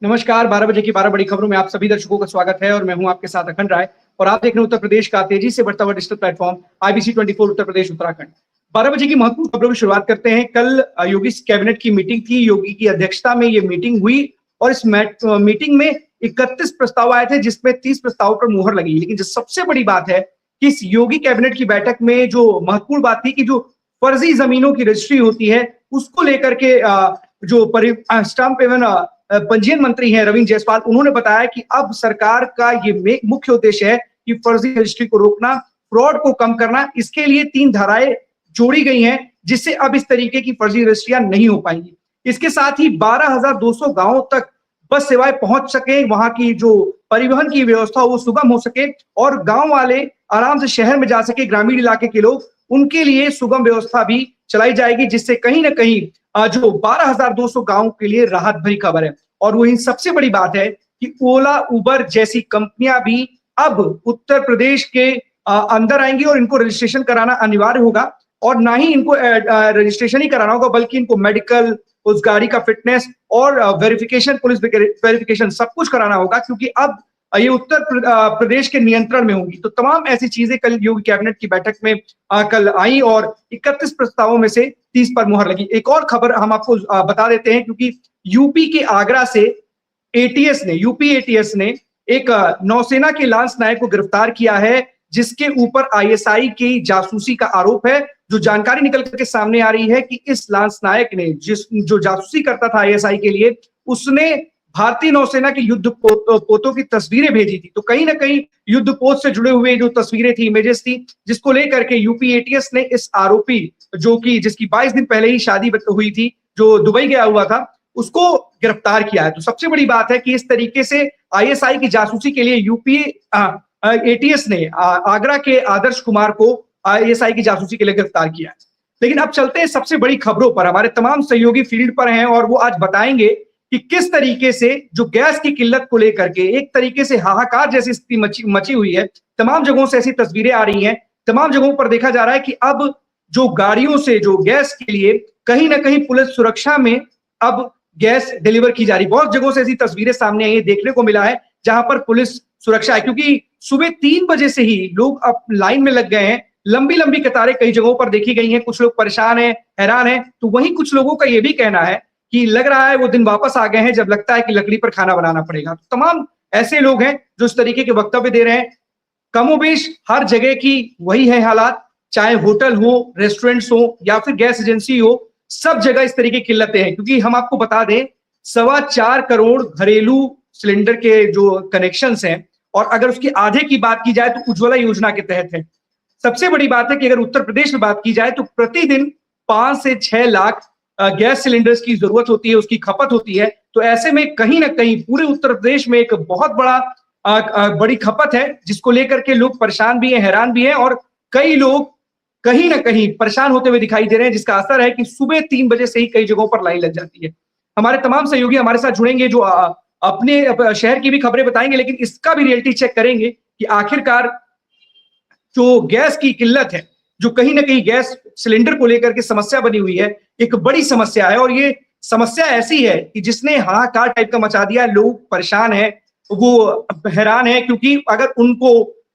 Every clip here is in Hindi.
नमस्कार, 12 बजे की 12 बड़ी खबरों में आप सभी दर्शकों का स्वागत है और मैं हूं आपके साथ अखंड राय। और आप देख रहे हैं उत्तर प्रदेश का तेजी से बढ़ता हुआ digital platform IBC 24 Uttar Pradesh Uttarakhand. 12 बजे की महत्वपूर्ण खबरों की शुरुआत करते हैं। कल योगी कैबिनेट की मीटिंग थी, योगी की अध्यक्षता में ये मीटिंग हुई और इस मीटिंग में 31 प्रस्ताव आए थे, जिसमें 30 प्रस्तावों पर मुहर लगी। लेकिन जो सबसे बड़ी बात है कि इस योगी कैबिनेट की बैठक में जो महत्वपूर्ण बात थी कि जो फर्जी जमीनों की रजिस्ट्री होती है उसको लेकर के जो स्टाम्प एवं पंजीयन मंत्री हैं रविंद्र जायसवाल, उन्होंने बताया कि अब सरकार का ये मुख्य उद्देश्य है कि फर्जी रजिस्ट्री को रोकना, फ्रॉड को कम करना। इसके लिए 3 धाराएं जोड़ी गई हैं, जिससे अब इस तरीके की फर्जी रजिस्ट्रियां नहीं हो पाएंगी। इसके साथ ही 12,200 गांवों तक बस सेवाएं पहुंच सके, वहां की जो परिवहन की व्यवस्था वो सुगम हो सके और गांव वाले आराम से शहर में जा सके, ग्रामीण इलाके के लोग, उनके लिए सुगम व्यवस्था भी चलाई जाएगी, जिससे कहीं ना कहीं जो 12,200 गांवों के लिए राहत भरी खबर है। और वही सबसे बड़ी बात है कि ओला, उबर जैसी कंपनियां भी अब उत्तर प्रदेश के अंदर आएंगी और इनको रजिस्ट्रेशन कराना अनिवार्य होगा। और ना ही इनको रजिस्ट्रेशन ही कराना होगा, बल्कि इनको मेडिकल, उस गाड़ी का फिटनेस और वेरिफिकेशन, पुलिस वेरिफिकेशन सब कुछ कराना होगा, क्योंकि अब ये उत्तर प्रदेश के नियंत्रण में होंगी। तो तमाम ऐसी चीजें कल योगी कैबिनेट की बैठक में कल आई और 31 प्रस्तावों में से 30 पर मुहर लगी। एक और खबर हम आपको बता देते हैं, क्योंकि यूपी के आगरा से यूपी एटीएस ने एक नौसेना के लांस नायक को गिरफ्तार किया है, जिसके ऊपर ISI की जासूसी का आरोप है। जो जानकारी निकल करके सामने आ रही है कि इस लांस नायक ने जो जासूसी करता था ISI के लिए, उसने भारतीय नौसेना के युद्ध पोतों की तस्वीरें भेजी थी। तो कहीं ना कहीं युद्ध पोत से जुड़े हुए जो तस्वीरें थी, इमेजेस थी, जिसको लेकर के यूपी एटीएस ने इस आरोपी, जो कि जिसकी 22 दिन पहले ही शादी हुई थी, जो दुबई गया हुआ था, उसको गिरफ्तार किया है। तो सबसे बड़ी बात है कि इस तरीके से ISI की जासूसी के लिए यूपी एटीएस ने आगरा के आदर्श कुमार को ISI की जासूसी के लिए गिरफ्तार किया है। लेकिन अब चलते हैं सबसे बड़ी खबरों पर। हमारे तमाम सहयोगी फील्ड पर हैं और वो आज बताएंगे कि किस तरीके से जो गैस की किल्लत को लेकर के एक तरीके से हाहाकार जैसी स्थिति मची हुई है। तमाम जगहों से ऐसी तस्वीरें आ रही हैं, तमाम जगहों पर देखा जा रहा है कि अब जो गाड़ियों से जो गैस के लिए कहीं ना कहीं पुलिस सुरक्षा में अब गैस डिलीवर की जा रही। बहुत जगहों से ऐसी तस्वीरें सामने आई है, देखने को मिला है, जहां पर पुलिस सुरक्षा है, क्योंकि सुबह 3 बजे से ही लोग अब लाइन में लग गए हैं। लंबी लंबी कतारें कई जगहों पर देखी गई हैं, कुछ लोग परेशान हैं, हैरान हैं। तो वहीं कुछ लोगों का यह भी कहना है कि लग रहा है वो दिन वापस आ गए हैं जब लगता है कि लकड़ी पर खाना बनाना पड़ेगा। तो तमाम ऐसे लोग हैं जो इस तरीके के वक्तव्य दे रहे हैं। कमोबेश हर जगह की वही है हालात, चाहे होटल हो, रेस्टोरेंट्स हो या फिर गैस एजेंसी हो, सब जगह इस तरीके की किल्लतें हैं। क्योंकि हम आपको बता दें, 4.25 करोड़ घरेलू सिलेंडर के जो कनेक्शंस हैं, और अगर उसकी आधे की बात की जाए तो उज्ज्वला योजना के तहत है। सबसे बड़ी बात है कि अगर उत्तर प्रदेश में बात की जाए तो प्रतिदिन 5 से 6 लाख गैस सिलेंडर्स की जरूरत होती है, उसकी खपत होती है। तो ऐसे में कहीं ना कहीं पूरे उत्तर प्रदेश में एक बहुत बड़ी खपत है, जिसको लेकर के लोग परेशान भी हैं, हैरान भी हैं, और कई लोग कहीं ना कहीं परेशान होते हुए दिखाई दे रहे हैं, जिसका असर है कि सुबह 3 बजे से ही कई जगहों पर लाइन लग जाती है। हमारे तमाम सहयोगी हमारे साथ जुड़ेंगे, जो अपने शहर की भी खबरें बताएंगे, लेकिन इसका भी रियलिटी चेक करेंगे कि आखिरकार जो गैस की किल्लत है, जो कहीं ना कहीं गैस सिलेंडर को लेकर के समस्या बनी हुई है, एक बड़ी समस्या है। और ये समस्या ऐसी है कि जिसने हाहाकार टाइप का मचा दिया है। लोग परेशान हैं, वो हैरान है, क्योंकि अगर उनको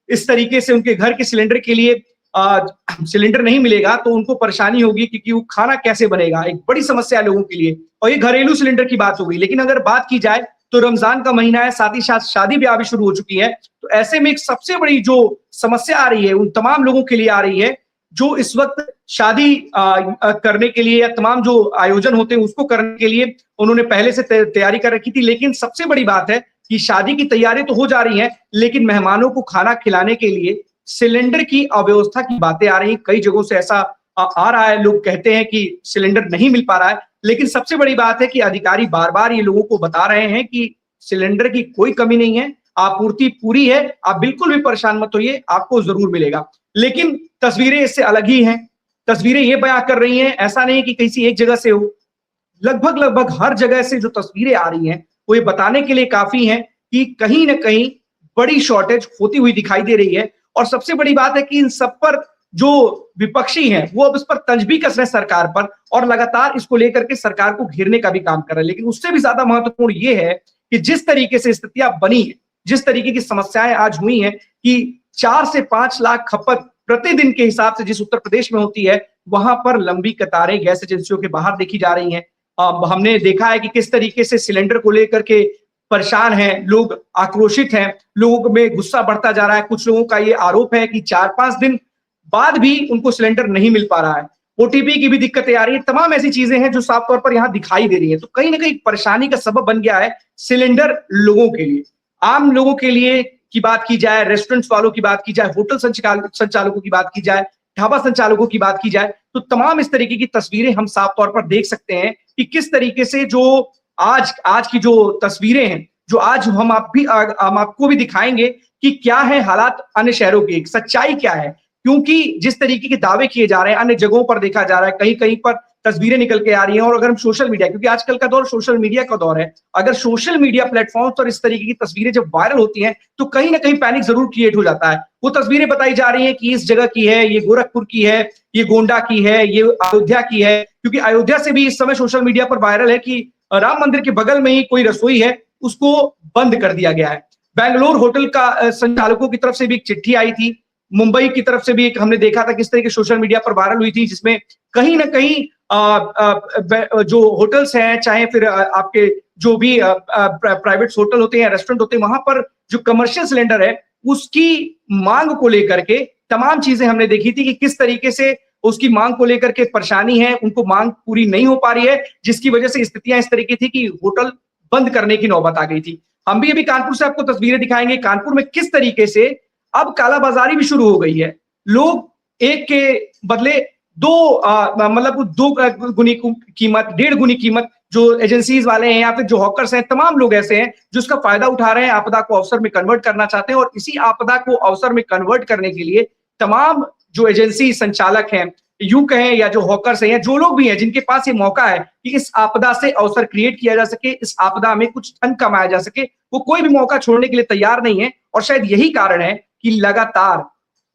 इस तरीके से उनके घर के सिलेंडर के लिए सिलेंडर नहीं मिलेगा तो उनको परेशानी होगी, क्योंकि वो खाना कैसे बनेगा, एक बड़ी समस्या है लोगों के लिए। और ये घरेलू सिलेंडर की बात हो गई। लेकिन अगर बात की जाए तो रमजान का महीना है, साथ ही साथ शादी ब्याह भी शुरू हो चुकी है। तो ऐसे में एक सबसे बड़ी जो समस्या आ रही है उन तमाम लोगों के लिए आ रही है जो इस वक्त शादी करने के लिए या तमाम जो आयोजन होते हैं उसको करने के लिए उन्होंने पहले से तैयारी कर रखी थी। लेकिन सबसे बड़ी बात है कि शादी की तैयारी तो हो जा रही है, लेकिन मेहमानों को खाना खिलाने के लिए सिलेंडर की अव्यवस्था की बातें आ रही। कई जगहों से ऐसा आ रहा है, लोग कहते हैं कि सिलेंडर नहीं मिल पा रहा है। लेकिन सबसे बड़ी बात है कि अधिकारी बार बार ये लोगों को बता रहे हैं कि सिलेंडर की कोई कमी नहीं है, आपूर्ति पूरी है, आप बिल्कुल भी परेशान मत होइए, आपको जरूर मिलेगा। लेकिन तस्वीरें इससे अलग ही हैं। तस्वीरें ये बयां कर रही हैं, ऐसा नहीं कि किसी एक जगह से हो, लगभग हर जगह से जो तस्वीरें आ रही हैं वो ये बताने के लिए काफी हैं कि कहीं ना कहीं बड़ी शॉर्टेज होती हुई दिखाई दे रही है। और सबसे बड़ी बात है कि इन सब पर जो विपक्षी हैं वो अब इस पर तंज भी कस रहे हैं सरकार पर और लगातार इसको लेकर के सरकार को घेरने का भी काम कर रहे हैं। लेकिन उससे भी ज्यादा महत्वपूर्ण ये है कि जिस तरीके से स्थितियां बनी है, जिस तरीके की समस्याएं आज हुई हैं कि 4 से 5 लाख खपत प्रतिदिन के हिसाब से जिस उत्तर प्रदेश में होती है, वहां पर लंबी कतारें गैस एजेंसियों के बाहर देखी जा रही हैं। हमने देखा है कि किस तरीके से सिलेंडर को लेकर के परेशान हैं, लोग आक्रोशित हैं, लोगों में गुस्सा बढ़ता जा रहा है। कुछ लोगों का ये आरोप है कि 4-5 दिन बाद भी उनको सिलेंडर नहीं मिल पा रहा है। ओटीपी की भी दिक्कतें आ रही है। तमाम ऐसी चीजें हैं जो साफ तौर पर यहां दिखाई दे रही है। तो कहीं ना कहीं परेशानी का सबब बन गया है सिलेंडर लोगों के लिए। आम लोगों के लिए की बात की जाए, रेस्टोरेंट्स वालों की बात की जाए, होटल संचालकों की बात की जाए, ढाबा संचालकों की बात की जाए, तो तमाम इस तरीके की तस्वीरें हम साफ तौर पर देख सकते हैं कि किस तरीके से जो आज की जो तस्वीरें हैं, जो आज हम आपको भी दिखाएंगे कि क्या है हालात अन्य शहरों की, सच्चाई क्या है। क्योंकि जिस तरीके के दावे किए जा रहे हैं, अन्य जगहों पर देखा जा रहा है, कहीं कहीं पर तस्वीरें निकल के आ रही हैं। और अगर हम सोशल मीडिया, क्योंकि आजकल का दौर सोशल मीडिया का दौर है, अगर सोशल मीडिया प्लेटफॉर्म पर इस तरीके की तस्वीरें जब वायरल होती हैं तो कहीं ना कहीं पैनिक जरूर क्रिएट हो जाता है। वो तस्वीरें बताई जा रही हैं कि इस जगह की है, ये गोरखपुर की है, ये गोंडा की है, ये अयोध्या की है। क्योंकि अयोध्या से भी इस समय सोशल मीडिया पर वायरल है कि राम मंदिर के बगल में ही कोई रसोई है, उसको बंद कर दिया गया है। बेंगलोर होटल का संचालकों की तरफ से भी एक चिट्ठी आई थी। मुंबई की तरफ से भी एक हमने देखा था किस तरह के सोशल मीडिया पर वायरल हुई थी, जिसमें कहीं ना कहीं जो होटल्स हैं, चाहे फिर आपके जो भी प्राइवेट होटल होते हैं, रेस्टोरेंट होते हैं, वहां पर जो कमर्शियल सिलेंडर है उसकी मांग को लेकर के तमाम चीजें हमने देखी थी कि किस तरीके से उसकी मांग को लेकर के परेशानी है, उनको मांग पूरी नहीं हो पा रही है, जिसकी वजह से स्थितियां इस तरीके थी कि होटल बंद करने की नौबत आ गई थी। हम भी अभी कानपुर से आपको तस्वीरें दिखाएंगे, कानपुर में किस तरीके से अब कालाबाजारी भी शुरू हो गई है। लोग एक के बदले दो गुनी कीमत, 1.5 गुनी कीमत जो एजेंसीज वाले हैं या फिर जो हॉकर्स हैं, तमाम लोग ऐसे हैं जो उसका फायदा उठा रहे हैं, आपदा को अवसर में कन्वर्ट करना चाहते हैं। और इसी आपदा को अवसर में कन्वर्ट करने के लिए तमाम जो एजेंसी संचालक हैं, यूं कहें या जो हॉकर्स हैं या जो लोग भी हैं जिनके पास ये मौका है कि इस आपदा से अवसर क्रिएट किया जा सके, इस आपदा में कुछ धन कमाया जा सके, वो कोई भी मौका छोड़ने के लिए तैयार नहीं है। और शायद यही कारण है कि लगातार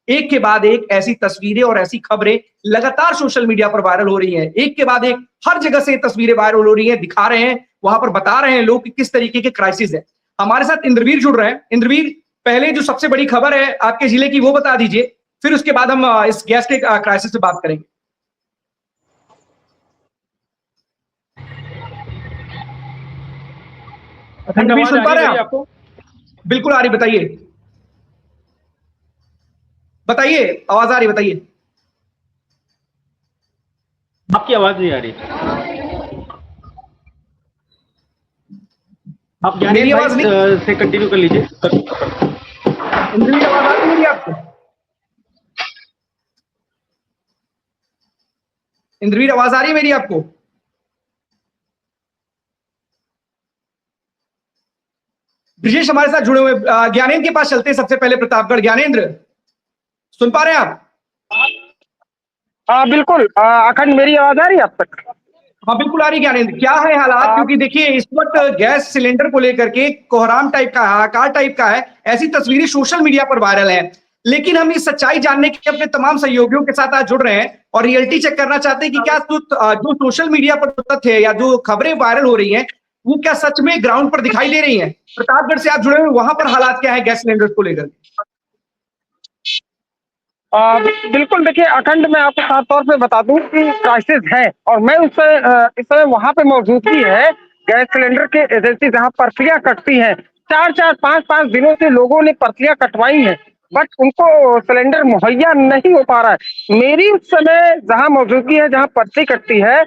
एक के बाद एक ऐसी तस्वीरें और ऐसी खबरें लगातार सोशल मीडिया पर वायरल हो रही हैं। एक के बाद एक हर जगह से तस्वीरें वायरल हो रही हैं, दिखा रहे हैं, वहां पर बता रहे हैं लोग कि किस तरीके के क्राइसिस है। हमारे साथ इंद्रवीर जुड़ रहे हैं। इंद्रवीर, पहले जो सबसे बड़ी खबर है आपके जिले की वो बता दीजिए, फिर उसके बाद हम इस गैस के क्राइसिस पे बात करेंगे। इंद्रवीर सुन पा रहे हैं आपको? बिल्कुल आ रही, बताइए बताइए, आवाज आ रही, बताइए। आपकी आवाज नहीं आ रही। आप मेरी आवाज नहीं से कंटिन्यू कर लीजिए। मेरी आवाज आ रही है आपको? इंद्रवीर, आवाज आ रही है मेरी आपको? ब्रिजेश हमारे साथ जुड़े हुए, ज्ञानेंद्र के पास चलते हैं सबसे पहले, प्रतापगढ़। ज्ञानेंद्र, सुन पा रहे हैं आप? हाँ बिल्कुल। अखंड, मेरी आवाज आ रही है आप तक? हाँ बिल्कुल आ रही। ज्ञानेंद्र, क्या है हालात? क्योंकि देखिए इस वक्त गैस सिलेंडर को लेकर के कोहराम टाइप का, हाहाकार टाइप का है, ऐसी तस्वीरें सोशल मीडिया पर वायरल हैं। लेकिन हम इस सच्चाई जानने के अपने तमाम सहयोगियों के साथ आज जुड़ रहे हैं और रियलिटी चेक करना चाहते हैं कि क्या जो सोशल मीडिया पर तथ्य या जो खबरें वायरल हो रही हैं वो क्या सच में ग्राउंड पर दिखाई दे रही हैं। प्रतापगढ़ से आप जुड़े हुए, वहां पर हालात क्या है गैस सिलेंडर को लेकर? बिल्कुल। देखिए अखंड, मैं आपको साफ तौर पे बता दूं कि क्राइसिस है और मैं उससे इस समय वहां पे मौजूदगी है गैस सिलेंडर के एजेंसी जहां पर्चियां कटती हैं। 4-4, 5-5 दिनों से लोगों ने पर्चियां कटवाई हैं, बट उनको सिलेंडर मुहैया नहीं हो पा रहा है। मेरी उस समय जहां मौजूदगी है, जहां पर्ची कटती है,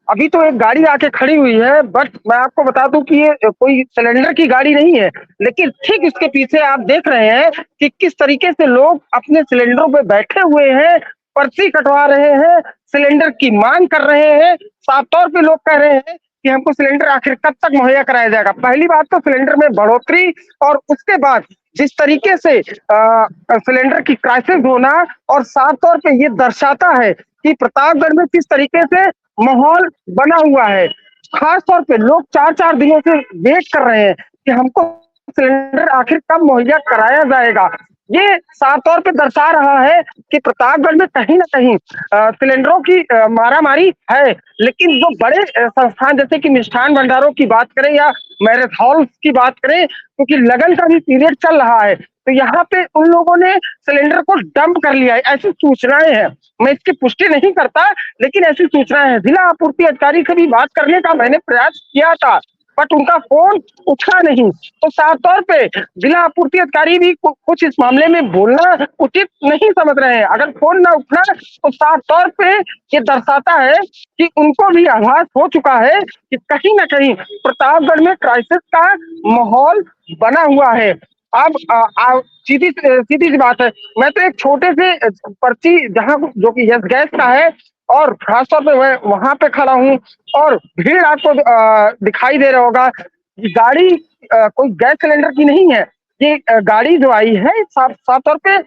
अभी तो एक गाड़ी आके खड़ी हुई है, बट मैं आपको बता दूं कि ये कोई सिलेंडर की गाड़ी नहीं है। लेकिन ठीक इसके पीछे आप देख रहे हैं कि किस तरीके से लोग अपने सिलेंडरों पे बैठे हुए हैं, पर्ची कटवा रहे हैं, सिलेंडर की मांग कर रहे हैं। साफ तौर पे लोग कह रहे हैं कि हमको सिलेंडर आखिर कब तक मुहैया कराया जाएगा। पहली बात तो सिलेंडर में बढ़ोतरी, और उसके बाद जिस तरीके से सिलेंडर की क्राइसिस होना, और साफ तौर पे ये दर्शाता है कि प्रतापगढ़ में किस तरीके से माहौल बना हुआ है। खास तौर पे लोग 4-4 दिनों से वेट कर रहे हैं कि हमको सिलेंडर आखिर कब मुहैया कराया जाएगा। ये साफ तौर पे दर्शा रहा है कि प्रतापगढ़ में कहीं ना कहीं सिलेंडरों की मारामारी है। लेकिन जो बड़े संस्थान जैसे कि मिष्ठान भंडारों की बात करें या मैरिज हॉल की बात करें, क्योंकि लगन का भी पीरियड चल रहा है, तो यहाँ पे उन लोगों ने सिलेंडर को डंप कर लिया है, ऐसी सूचनाएं हैं। मैं इसकी पुष्टि नहीं करता, लेकिन ऐसी सूचनाएं हैं। जिला आपूर्ति अधिकारी से भी बात करने का मैंने प्रयास किया था, बट उनका फोन उठा नहीं। तो साफ तौर पे जिला आपूर्ति अधिकारी भी कुछ इस मामले में बोलना उचित नहीं समझ रहे हैं। अगर फोन ना उठना तो साफ तौर पे ये दर्शाता है कि उनको भी आभास हो चुका है कि कहीं ना कहीं प्रतापगढ़ में क्राइसिस का माहौल बना हुआ है। अब सीधी सीधी सी बात है, मैं तो एक छोटे से पर्ची जहां जो कि यस गैस का है और खासतौर पे मैं वहां पे खड़ा हूँ और भीड़ आपको दिखाई दे रहा होगा। गाड़ी कोई गैस सिलेंडर की नहीं है, ये गाड़ी जो आई है साफ साफ तौर पे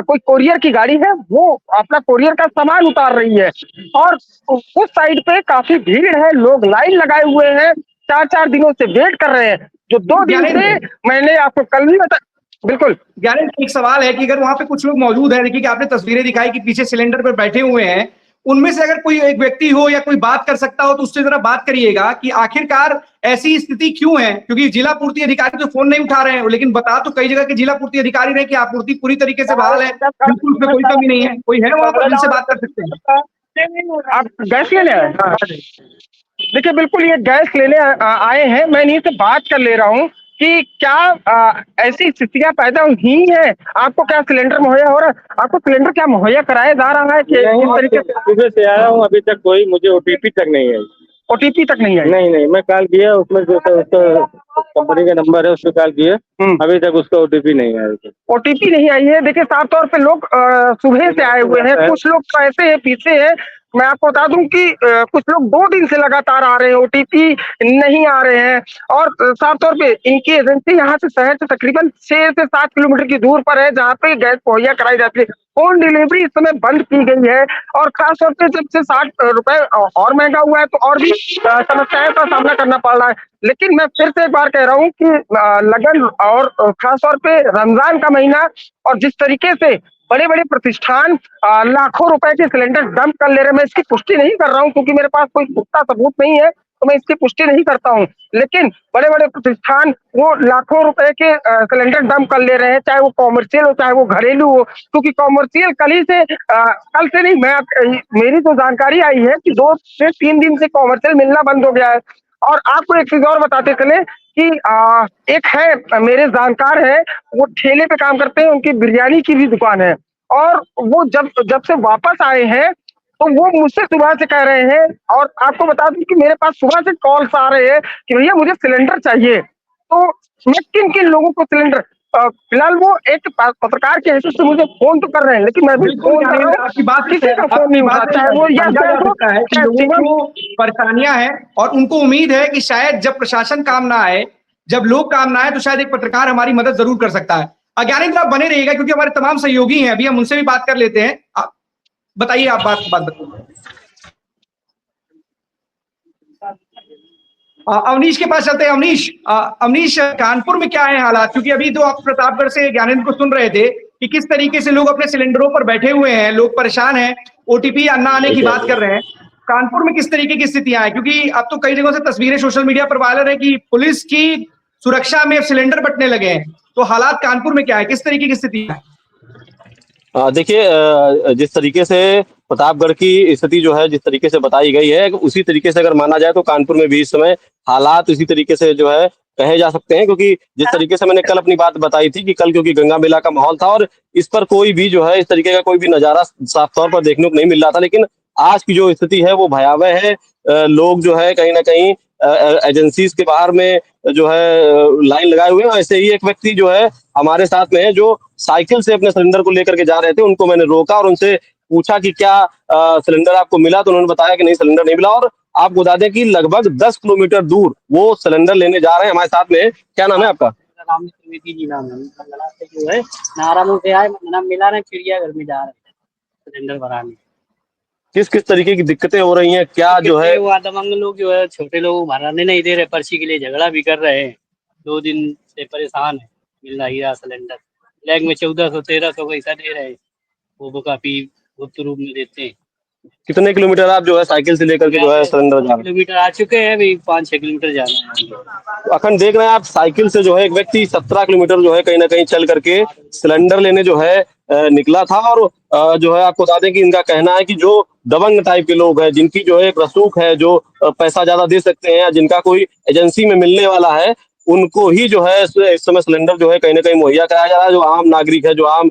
कोई कोरियर की गाड़ी है, वो अपना कोरियर का सामान उतार रही है। और उस साइड पे काफी भीड़ है, लोग लाइन लगाए हुए हैं, 4-4 दिनों से वेट कर रहे हैं। जो 2 दिन से मैंने आपको कल भी बता, बिल्कुल ज्ञानेंद्र, एक सवाल है कि अगर वहां पे कुछ लोग मौजूद हैं, देखिए कि आपने तस्वीरें दिखाई कि पीछे सिलेंडर पर बैठे हुए हैं, उनमें से अगर कोई एक व्यक्ति हो या कोई बात कर सकता हो तो उससे जरा बात करिएगा कि आखिरकार ऐसी स्थिति क्यों है। क्योंकि जिला पूर्ति अधिकारी तो फोन नहीं उठा रहे हैं, लेकिन बता तो कई जगह के जिला पूर्ति अधिकारी रहे कि आपूर्ति पूरी तरीके से बहाल है, बिल्कुल उसमें कोई कमी नहीं है। कोई है वहां पर जिनसे बात कर सकते हैं? आप गैस लेने आए? देखिए बिल्कुल ये गैस लेने आए हैं, मैं इन्हीं से बात कर ले रहा हूँ कि क्या ऐसी स्थितियां पैदा हुई है, आपको क्या सिलेंडर मुहैया हो रहा है, आपको सिलेंडर क्या मुहैया कराया जा रहा है कि इस तरीके से? सुबह से आया हूँ, अभी तक कोई मुझे ओटीपी तक नहीं आई। ओटीपी तक नहीं आई? नहीं, मैं कॉल किया, उसमें जो उसका कंपनी का नंबर है उसमें कॉल किया, अभी तक उसका ओटीपी नहीं आया। ओटीपी नहीं आई है। देखिए साफ तौर पे लोग सुबह से आए हुए हैं, कुछ लोग तो ऐसे हैं पीछे हैं। मैं आपको बता दूं कि कुछ लोग 2 दिन से लगातार आ रहे हैं, ओटीपी नहीं आ रहे हैं। और साफ तौर पे इनकी एजेंसी यहाँ से शहर से तकरीबन 6 से 7 किलोमीटर की दूर पर है, जहाँ पे गैस मुहैया कराई जाती है। होम डिलीवरी इस समय बंद की गई है और खास तौर पे जब से 60 रुपए और महंगा हुआ है तो और भी समस्याओं का सामना करना पड़ रहा है। लेकिन मैं फिर से एक बार कह रहा हूँ कि लगन और खास तौर पे रमजान का महीना और जिस तरीके से बड़े बड़े प्रतिष्ठान लाखों रुपए के सिलेंडर डंप कर ले रहे हैं, मैं इसकी पुष्टि नहीं कर रहा हूँ क्योंकि मेरे पास कोई पुख्ता सबूत नहीं है, तो मैं इसकी पुष्टि नहीं करता हूँ। लेकिन बड़े बड़े प्रतिष्ठान वो लाखों रुपए के सिलेंडर डंप कर ले रहे हैं, चाहे वो कॉमर्शियल हो चाहे वो घरेलू हो। क्योंकि कॉमर्शियल कल से नहीं, मेरी तो जानकारी आई है कि 2 से 3 दिन से कॉमर्शियल मिलना बंद हो गया है। और आपको एक चीज और बताते चले कि एक है मेरे जानकार है, वो ठेले पे काम करते हैं, उनकी बिरयानी की भी दुकान है। और वो जब से वापस आए हैं तो वो मुझसे सुबह से कह रहे हैं, और आपको बता दूं कि मेरे पास सुबह से कॉल्स आ रहे हैं कि भैया मुझे सिलेंडर चाहिए। तो मैं किन किन लोगों को सिलेंडर, फिलहाल वो एक पत्रकार के हिसाब से मुझे फोन तो कर रहे हैं, लेकिन मैं भी फोन कर रहा हूँ, आपकी बात किसी का फोन नहीं उठा, चाहे वो या है कि लोगों को परेशानियां हैं और उनको उम्मीद है कि शायद जब प्रशासन काम ना आए, जब लोग काम ना आए, तो शायद एक पत्रकार हमारी मदद जरूर कर सकता है। ज्ञानेंद्र, आप बने रहिएगा क्योंकि हमारे तमाम सहयोगी हैं, अभी हम उनसे भी बात कर लेते हैं। आप बताइए, आप बात बताइए। अवनीश के पास चलते हैं। अवनीश, कानपुर में क्या है हालात? क्योंकि अभी तो आप प्रतापगढ़ से ज्ञानेंद्र को सुन रहे थे कि किस तरीके से लोग अपने सिलेंडरों पर बैठे हुए हैं, लोग परेशान हैं, ओटीपी ना आने की बात कर रहे हैं। कानपुर में किस तरीके की स्थितियां हैं? क्योंकि अब तो कई जगहों से तस्वीरें सोशल मीडिया पर वायरल है कि पुलिस की सुरक्षा में सिलेंडर बंटने लगे हैं, तो हालात कानपुर में क्या है, किस तरीके की स्थिति है? देखिए, जिस तरीके से प्रतापगढ़ की स्थिति जो है जिस तरीके से बताई गई है, उसी तरीके से अगर माना जाए तो कानपुर में भी इस समय हालात उसी तरीके से जो है कहे जा सकते हैं। क्योंकि जिस तरीके से मैंने कल अपनी बात बताई थी कि कल क्योंकि गंगा मेला का माहौल था और इस पर कोई भी जो है इस तरीके का कोई भी नजारा साफ तौर पर देखने को नहीं मिल रहा था, लेकिन आज की जो स्थिति है वो भयावह है। लोग जो है कहीं ना कहीं एजेंसीज के बाहर में जो है लाइन लगाए हुए हैं। ऐसे ही एक व्यक्ति जो है हमारे साथ में है जो साइकिल से अपने सिलेंडर को लेकर के जा रहे थे, उनको मैंने रोका और उनसे पूछा कि क्या सिलेंडर आपको मिला, तो उन्होंने बताया कि नहीं सिलेंडर नहीं मिला। और आपको बता दें कि लगभग 10 किलोमीटर दूर वो सिलेंडर लेने जा रहे हैं। हमारे साथ में क्या नाम है आपका? राम जी नाम है। से जो है नारायण से आए, नाम मिला ना, चिड़ियाघर में जा रहे हैं सिलेंडर भराने। किस किस तरीके की दिक्कतें हो रही हैं, क्या जो है? वो दबंग लोग जो है छोटे लोग भराने नहीं दे रहे, पर्ची के लिए झगड़ा भी कर रहे हैं। 2 दिन से परेशान है, मिल नहीं रहा सिलेंडर। ब्लैक में 1400 1300 का ऐसा दे रहे हैं, वो काफी गुप्त रूप में देते हैं। कितने किलोमीटर आप जो है साइकिल से लेकर के जो है सिलेंडर जा रहे हैं? किलोमीटर आ चुके हैं, अभी 5-6 किलोमीटर जाना है। अखंड देख रहे हैं आप, साइकिल से जो है एक व्यक्ति 17 किलोमीटर जो है कहीं ना कहीं चल करके सिलेंडर लेने जो है निकला था। और जो है आपको बता दें कि इनका कहना है कि जो दबंग टाइप के लोग हैं, जिनकी जो है एक रसूख है, जो पैसा ज्यादा दे सकते हैं या जिनका कोई एजेंसी में मिलने वाला है, उनको ही जो है इस समय सिलेंडर जो है कहीं ना कहीं मुहैया कराया जा रहा है। जो आम नागरिक है, जो आम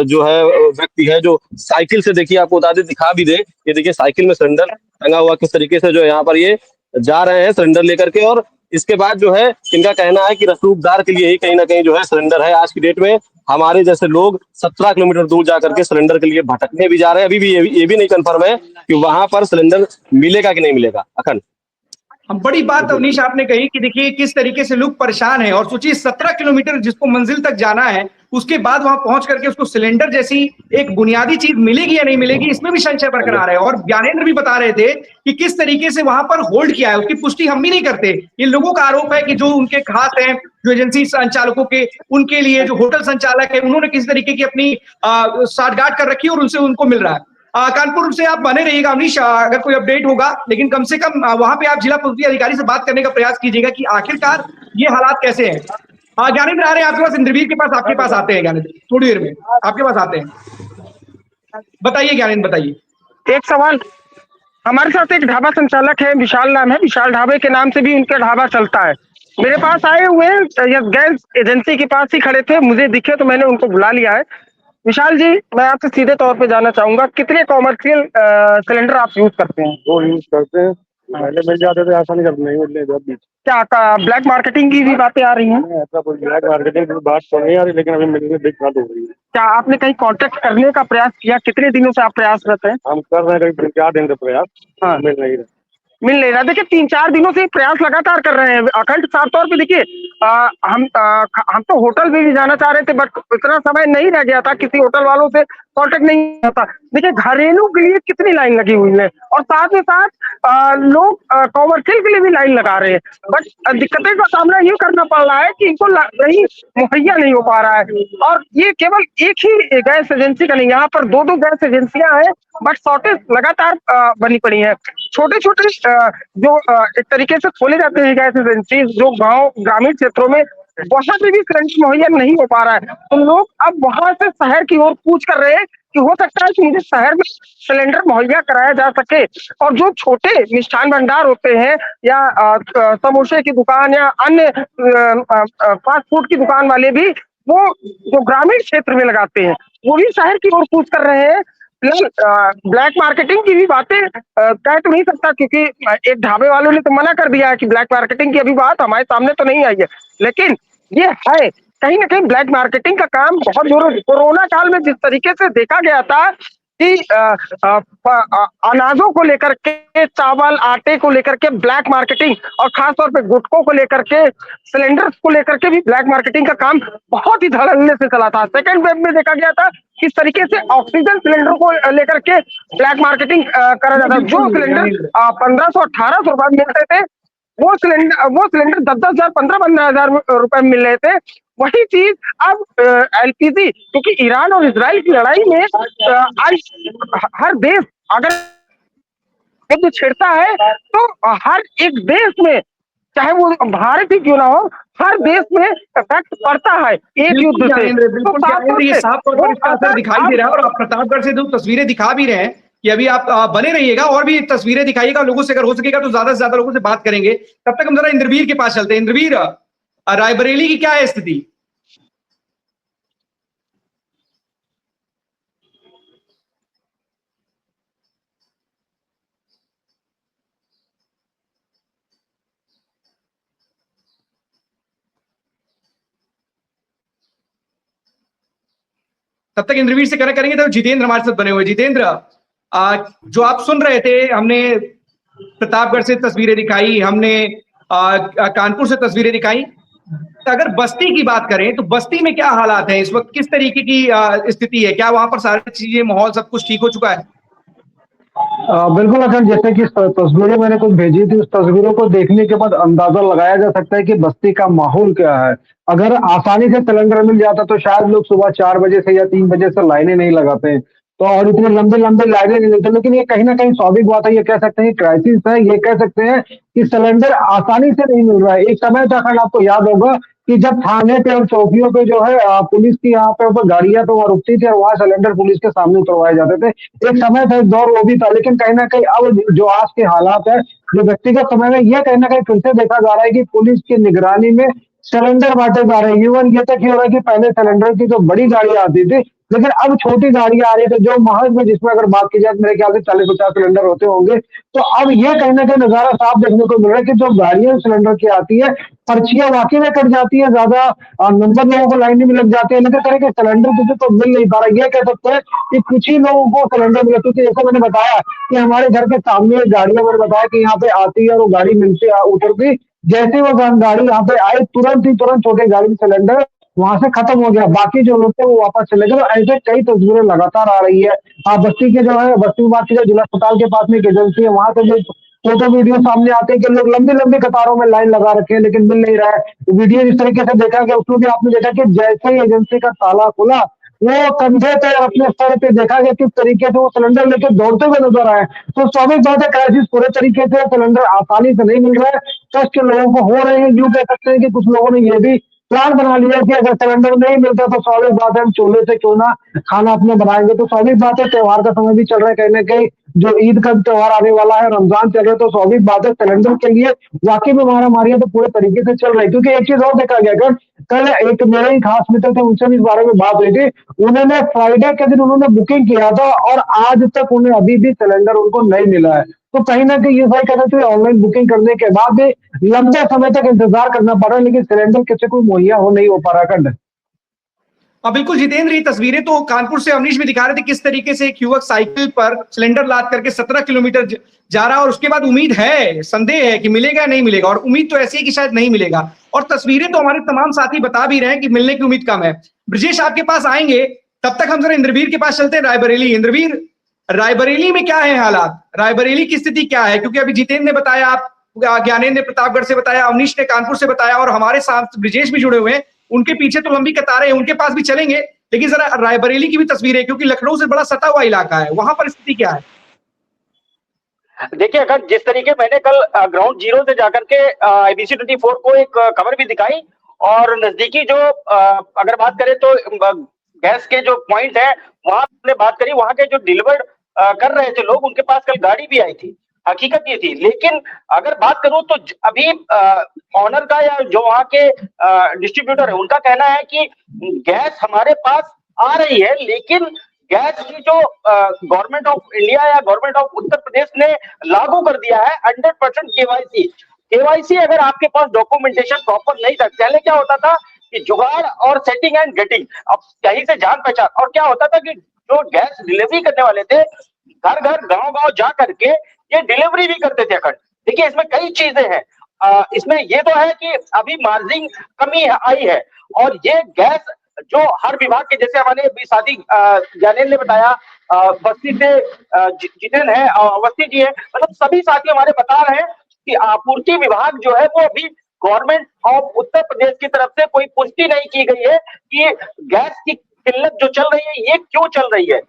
जो है व्यक्ति है, जो साइकिल से, देखिए आपको बता दें, दिखा भी दे, ये देखिए साइकिल में सिलेंडर टंगा हुआ किस तरीके से जो यहाँ पर ये जा रहे हैं सिलेंडर लेकर के। और इसके बाद जो है इनका कहना है कि रसूखदार के लिए ही कहीं ना कहीं जो है सिलेंडर है। आज की डेट में हमारे जैसे लोग 17 किलोमीटर दूर जा करके सिलेंडर के लिए भटकने भी जा रहे हैं। अभी भी ये भी नहीं कंफर्म है कि वहां पर सिलेंडर मिलेगा कि नहीं मिलेगा। अखंड, हम बड़ी बात अवनीश आपने कही कि देखिए किस तरीके से लोग परेशान हैं, और सोचिए 17 किलोमीटर जिसको मंजिल तक जाना है, उसके बाद वहां पहुंच करके उसको सिलेंडर जैसी एक बुनियादी चीज मिलेगी या नहीं मिलेगी, इसमें भी संशय बरकरार है। और ज्ञानेंद्र भी बता रहे थे कि किस तरीके से वहां पर होल्ड किया है, उसकी पुष्टि हम भी नहीं करते। ये लोगों का आरोप है कि जो उनके खास हैं, जो एजेंसी संचालकों के, उनके लिए जो होटल संचालक है, उन्होंने किसी तरीके की अपनी साठगांठ कर रखी है और उनसे उनको मिल रहा है। कानपुर से आप बने रहिएगा अवनीश, अगर कोई अपडेट होगा, लेकिन कम से कम वहां पे आप जिला पुलिस अधिकारी से बात करने का प्रयास कीजिएगा कि आखिरकार ये हालात कैसे हैं। ज्ञानेंद्र आ रहे हैं आपके पास, इंद्रवीर के पास, आपके पास आते हैं ज्ञानेंद्र, थोड़ी देर में आपके पास आते हैं। बताइए ज्ञानेंद्र, बताइए। एक सवाल, हमारे साथ एक ढाबा संचालक है, विशाल नाम है, विशाल ढाबे के नाम से भी उनका ढाबा चलता है। मेरे पास आए हुए गैस एजेंसी के पास ही खड़े थे, मुझे दिखे तो मैंने उनको बुला लिया है। विशाल जी, मैं आपसे सीधे तौर पे जानना चाहूंगा, कितने कॉमर्शियल सिलेंडर आप यूज करते हैं? वो यूज करते हैं, पहले मिल जाते थे, आसानी करते नहीं मिलने जब। क्या ब्लैक मार्केटिंग की भी बातें आ रही हैं? ऐसा कोई ब्लैक मार्केटिंग की बात तो नहीं आ रही, लेकिन अभी मिलने दिक्कत हो रही है। क्या आपने कहीं कांटेक्ट करने का प्रयास किया? कितने दिनों से आप प्रयासरत हैं? हम कर रहे हैं करीब 4 दिन से प्रयास, हाँ, मिल नहीं रहा। देखिए 3-4 दिनों से प्रयास लगातार कर रहे हैं अखंड। साफ तौर पे देखिए, हम तो होटल भी जाना चाह रहे थे, बट इतना समय नहीं रह गया था, किसी होटल वालों से कांटेक्ट नहीं होता। देखिए घरेलू के लिए कितनी लाइन लगी हुई है, और साथ ही साथ लोग कॉमर्शियल के लिए भी लाइन लगा रहे हैं, बट दिक्कतें का सामना ये करना पड़ रहा है कि इनको नहीं मुहैया नहीं हो पा रहा है। और ये केवल एक ही गैस एजेंसी का नहीं, यहाँ पर 2-2 गैस एजेंसियां हैं, बट शॉर्टेज लगातार बनी पड़ी है। छोटे छोटे जो एक तरीके से खोले जाते हैं गैस एजेंसी, जो गांव ग्रामीण क्षेत्रों में, वहां पे भी सिलेंडर मुहैया नहीं हो पा रहा है, तो लोग अब वहां से शहर की ओर कूच कर रहे हैं कि हो सकता है कि मुझे शहर में सिलेंडर मुहैया कराया जा सके। और जो छोटे मिष्ठान भंडार होते हैं, या समोसे की दुकान, या अन्य फास्ट फूड की दुकान वाले भी, वो जो ग्रामीण क्षेत्र में लगाते हैं, वो भी शहर की ओर कूच कर रहे हैं। ब्लैक मार्केटिंग की भी बातें कह तो नहीं सकता, क्योंकि एक ढाबे वालों ने तो मना कर दिया है कि ब्लैक मार्केटिंग की अभी बात हमारे सामने तो नहीं आई है, लेकिन ये है कहीं ना कहीं ब्लैक मार्केटिंग का काम बहुत जोरों। कोरोना काल में जिस तरीके से देखा गया था कि अनाजों को लेकर के, चावल आटे को लेकर के ब्लैक मार्केटिंग, और खासतौर पे गुटकों को लेकर के, सिलेंडर्स को लेकर के भी ब्लैक मार्केटिंग का काम बहुत ही धड़ल्ले से चला था। सेकेंड वेव में देखा गया था किस तरीके से ऑक्सीजन सिलेंडर को लेकर के ब्लैक मार्केटिंग करा जाता, जो सिलेंडर 1500-1800 रुपए मिलते थे, वो सिलेंडर 10-10 हजार 15-15 हजार रुपए मिल रहे थे। वही चीज अब एलपीजी, क्योंकि ईरान और इजराइल की लड़ाई में आज हर देश अगर युद्ध छिड़ता है, तो हर एक देश में, चाहे वो भारत ही क्यों ना हो, हर देश में इफेक्ट पड़ता है एक युद्ध से। बिल्कुल ये साफ तौर पर इसका असर दिखाई दे रहा है, और आप प्रतापगढ़ से जो तस्वीरें दिखा भी रहे हैं कि अभी आप बने रहिएगा, और भी तस्वीरें दिखाइएगा लोगों से, अगर हो सकेगा तो ज्यादा से ज्यादा लोगों से बात करेंगे। तब तक हम जरा इंद्रवीर के पास चलते हैं। इंद्रवीर, रायबरेली की क्या है स्थिति? तब तक इंद्रवीर से कनेक्ट करेंगे। तो जितेंद्र हमारे साथ बने हुए। जितेंद्र, जो आप सुन रहे थे, हमने प्रतापगढ़ से तस्वीरें दिखाई, हमने कानपुर से तस्वीरें दिखाई। अगर बस्ती की बात करें तो बस्ती में क्या हालात हैं इस वक्त, किस तरीके की स्थिति है? क्या वहां पर सारी चीजें, माहौल सब कुछ ठीक हो चुका है? बिल्कुल अखंड, जैसे कि तस्वीरें मैंने कुछ भेजी थी, उस तस्वीरों को देखने के बाद अंदाजा लगाया जा सकता है कि बस्ती का माहौल क्या है। अगर आसानी से सिलेंडर मिल जाता तो शायद लोग सुबह 4 बजे से या 3 बजे से लाइनें नहीं लगाते। तो और इतनी लंबी-लंबी लाइनें नहीं लगती, लेकिन ये कहीं न कहीं स्वाभाविक बात है, ये कह सकते हैं क्राइसिस है, ये कह सकते हैं कि सिलेंडर आसानी से नहीं मिल रहा है। एक समय था, अखंड आपको याद होगा कि जब थाने पे और चौकियों पे जो है पुलिस की यहाँ पे ऊपर गाड़ियाँ तो वहाँ रुकती थी और वहाँ सिलेंडर पुलिस के सामने उतरवाए जाते थे। एक समय था, एक दौर वो भी था, लेकिन कहीं न कहीं अब जो आज के हालात है, जो व्यक्तिगत समय में ये कहीं न कहीं फिर से देखा जा रहा है कि पुलिस की निगरानी में सिलेंडर बाँटे जा रहे हैं। इवन ये तक ये हो रहा है कि पहले सिलेंडर की जो बड़ी गाड़ियाँ आती थी, लेकिन अब छोटी गाड़ियाँ आ रही है, जो महज़ में जिसमें अगर बात की जाए तो मेरे ख्याल से 40-50 सिलेंडर होते होंगे। तो अब ये कहीं न कहीं नज़ारा साफ देखने को मिल रहा है कि जो गाड़ियाँ सिलेंडर की आती है, पर्चियाँ वाक़ई में कट जाती है, ज़्यादा नंबर लोगों को लाइन में लग जाते हैं, लेकिन तरह के सिलेंडर किसी को मिल नहीं पा रहा है। ये कह सकते हैं कि कुछ ही लोगों को सिलेंडर मिला, क्योंकि जैसे मैंने बताया कि हमारे घर के सामने एक गाड़ियाँ, मैंने बताया कि यहाँ पे आती है और वो गाड़ी मिलती उतरती, जैसे वो गाड़ी यहाँ पे आई तुरंत छोटे गाड़ी में सिलेंडर वहां से खत्म हो गया। बाकी जो लोग थे वो वापस चले गए। तो ऐसे कई तस्वीरें लगातार आ रही है। बस्ती के जो है, बस्ती में बात की जाए, जिला अस्पताल के पास में एक एजेंसी है, वहां से जो फोटो वीडियो सामने आते हैं कि लोग लंबी कतारों में लाइन लगा रखे हैं, लेकिन मिल नहीं रहा है। वीडियो जिस तरीके से देखा गया, उसमें भी आपने देखा कि जैसे ही एजेंसी का ताला खुला, वो कंधे पे अपने सर पे देखा गया किस तरीके से वो सिलेंडर लेके दौड़ते हुए नजर आए। तो स्वाभाविक बात है, क्राइसिस पूरे तरीके से सिलेंडर आसानी से नहीं मिल रहा है, कष्ट लोगों को हो रहे हैं। यूं कह सकते हैं कि कुछ लोगों ने ये भी प्लान बना लिया कि अगर सिलेंडर नहीं मिलता तो स्वाभाविक बात है हम चूल्हे से क्यों ना खाना अपने बनाएंगे। तो स्वाभाविक बात है, त्योहार का समय भी चल रहा है, कहीं ना कहीं जो ईद का त्योहार आने वाला है, रमजान चल रहा है, तो स्वाभाविक बात है सिलेंडर के लिए वाकई में मारामारियां तो पूरे तरीके से चल रही है। क्योंकि एक चीज और देखा गया, अगर कल एक मेरे ही खास मित्र थे, उनसे भी इस बारे में बात हुई थी। उन्होंने फ्राइडे के दिन उन्होंने बुकिंग किया था और आज तक उन्हें अभी भी सिलेंडर उनको नहीं मिला है। तो कहीं ना कहीं ये भाई कहते थे ऑनलाइन बुकिंग करने के बाद भी लंबे समय तक इंतजार करना पड़ रहा है, लेकिन सिलेंडर किसी को मुहैया हो नहीं हो पा रहा। खंड बिल्कुल जितेंद्र, ये तस्वीरें तो कानपुर से अवनीश भी दिखा रहे थे, किस तरीके से एक युवक साइकिल पर सिलेंडर लाद करके 17 किलोमीटर जा रहा है और उसके बाद उम्मीद है, संदेह है कि मिलेगा नहीं मिलेगा, और उम्मीद तो ऐसी है कि शायद नहीं मिलेगा। और तस्वीरें तो हमारे तमाम साथी बता भी रहे हैं कि मिलने की उम्मीद कम है। ब्रजेश आपके पास आएंगे, तब तक हम जरा इंद्रवीर के पास चलते हैं, रायबरेली। इंद्रवीर, रायबरेली में क्या है हालात, रायबरेली की स्थिति क्या है? क्योंकि अभी जितेंद्र ने बताया, आप ज्ञानेंद्र ने प्रतापगढ़ से बताया, अवनीश ने कानपुर से बताया, और हमारे साथ ब्रजेश भी जुड़े हुए हैं, उनके पीछे तो लंबी कतारें हैं, उनके पास भी चलेंगे। लेकिन जरा रायबरेली की भी तस्वीरें, क्योंकि लखनऊ से बड़ा सटा हुआ इलाका है, वहां पर स्थिति क्या है? देखिए, अगर जिस तरीके मैंने कल ग्राउंड जीरो से जाकर के IBC 24 को एक खबर भी दिखाई, और नजदीकी जो अगर बात करें तो गैस के जो पॉइंट है वहां हमने बात करी, वहां के जो डिलीवर्ड कर रहे थे लोग, उनके पास कल गाड़ी भी आई थी। हकीकत ये थी। लेकिन अगर बात करूं तो अभी ऑनर का या जो वहां के डिस्ट्रीब्यूटर है, उनका कहना है कि गैस हमारे पास आ रही है, लेकिन गैस की जो गवर्नमेंट ऑफ इंडिया या गवर्नमेंट ऑफ उत्तर प्रदेश ने लागू कर दिया है 100% केवाईसी अगर आपके पास डॉक्यूमेंटेशन प्रॉपर नहीं था, पहले क्या होता था कि जुगाड़ और सेटिंग एंड गेटिंग, अब कहीं से जान पहचान, और क्या होता था कि जो गैस डिलीवरी करने वाले थे घर घर गांव जा करके ये डिलीवरी भी करते थे। अखंड देखिए, इसमें कई चीजें हैं। इसमें ये तो है कि अभी मार्जिन कमी आई है, और ये गैस जो हर विभाग के, जैसे हमारे साथी ज्ञानेंद्र ने बताया, बस्ती से जितेंद्र है, अवस्थी जी है, मतलब सभी साथी हमारे बता रहे हैं कि आपूर्ति विभाग जो है वो अभी गवर्नमेंट ऑफ उत्तर प्रदेश की तरफ से कोई पुष्टि नहीं की गई है कि गैस की किल्लत जो चल रही है ये क्यों चल रही है।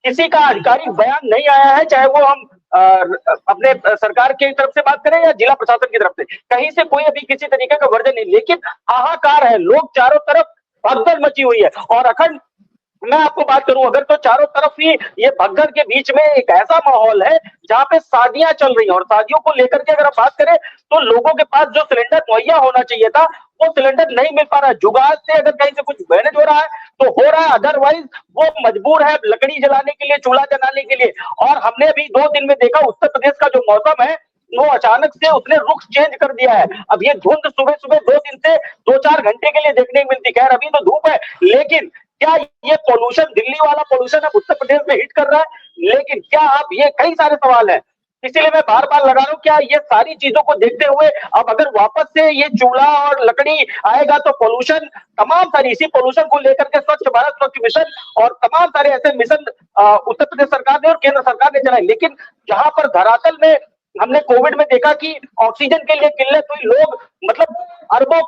किसी का आधिकारिक बयान नहीं आया है, चाहे वो हम अपने सरकार की तरफ से बात करें या जिला प्रशासन की तरफ से, कहीं से कोई अभी किसी तरीके का वर्जन नहीं। लेकिन हाहाकार है, लोग चारों तरफ भगदड़ मची हुई है। और अखंड मैं आपको बात करूं, अगर तो चारों तरफ ही ये भगदड़ के बीच में एक ऐसा माहौल है जहां पे शादियां चल रही हैं, और शादियों को लेकर के अगर आप बात करें तो लोगों के पास जो सिलेंडर मुहैया होना चाहिए था वो सिलेंडर नहीं मिल पा रहा है। जुगाड़ से अगर कहीं से कुछ मैनेज हो रहा है तो हो रहा है, अदरवाइज वो मजबूर है लकड़ी जलाने के लिए, चूल्हा जलाने के लिए। और हमने अभी 2 दिन में देखा उत्तर प्रदेश का जो मौसम है वो अचानक से उसने रुख चेंज कर दिया है। अब ये धुंध सुबह 2 दिन से 2-4 घंटे के लिए देखने को मिलती, खैर अभी तो धूप है, लेकिन क्या ये पोल्यूशन, दिल्ली वाला पोल्यूशन अब उत्तर प्रदेश में हिट कर रहा है? लेकिन क्या आप, ये कई सारे सवाल है, इसीलिए मैं बार बार लगा रहा हूं, क्या ये सारी चीजों को देखते हुए अब अगर वापस से ये चूल्हा और लकड़ी आएगा तो पोल्यूशन, तमाम सारी इसी पोल्यूशन को लेकर के स्वच्छ भारत स्वच्छ मिशन और तमाम सारे ऐसे मिशन उत्तर प्रदेश सरकार ने और केंद्र सरकार ने चलाए, लेकिन जहां पर धरातल में हमने कोविड में देखा कि ऑक्सीजन के लिए किल्लत हुई, लोग मतलब अरबों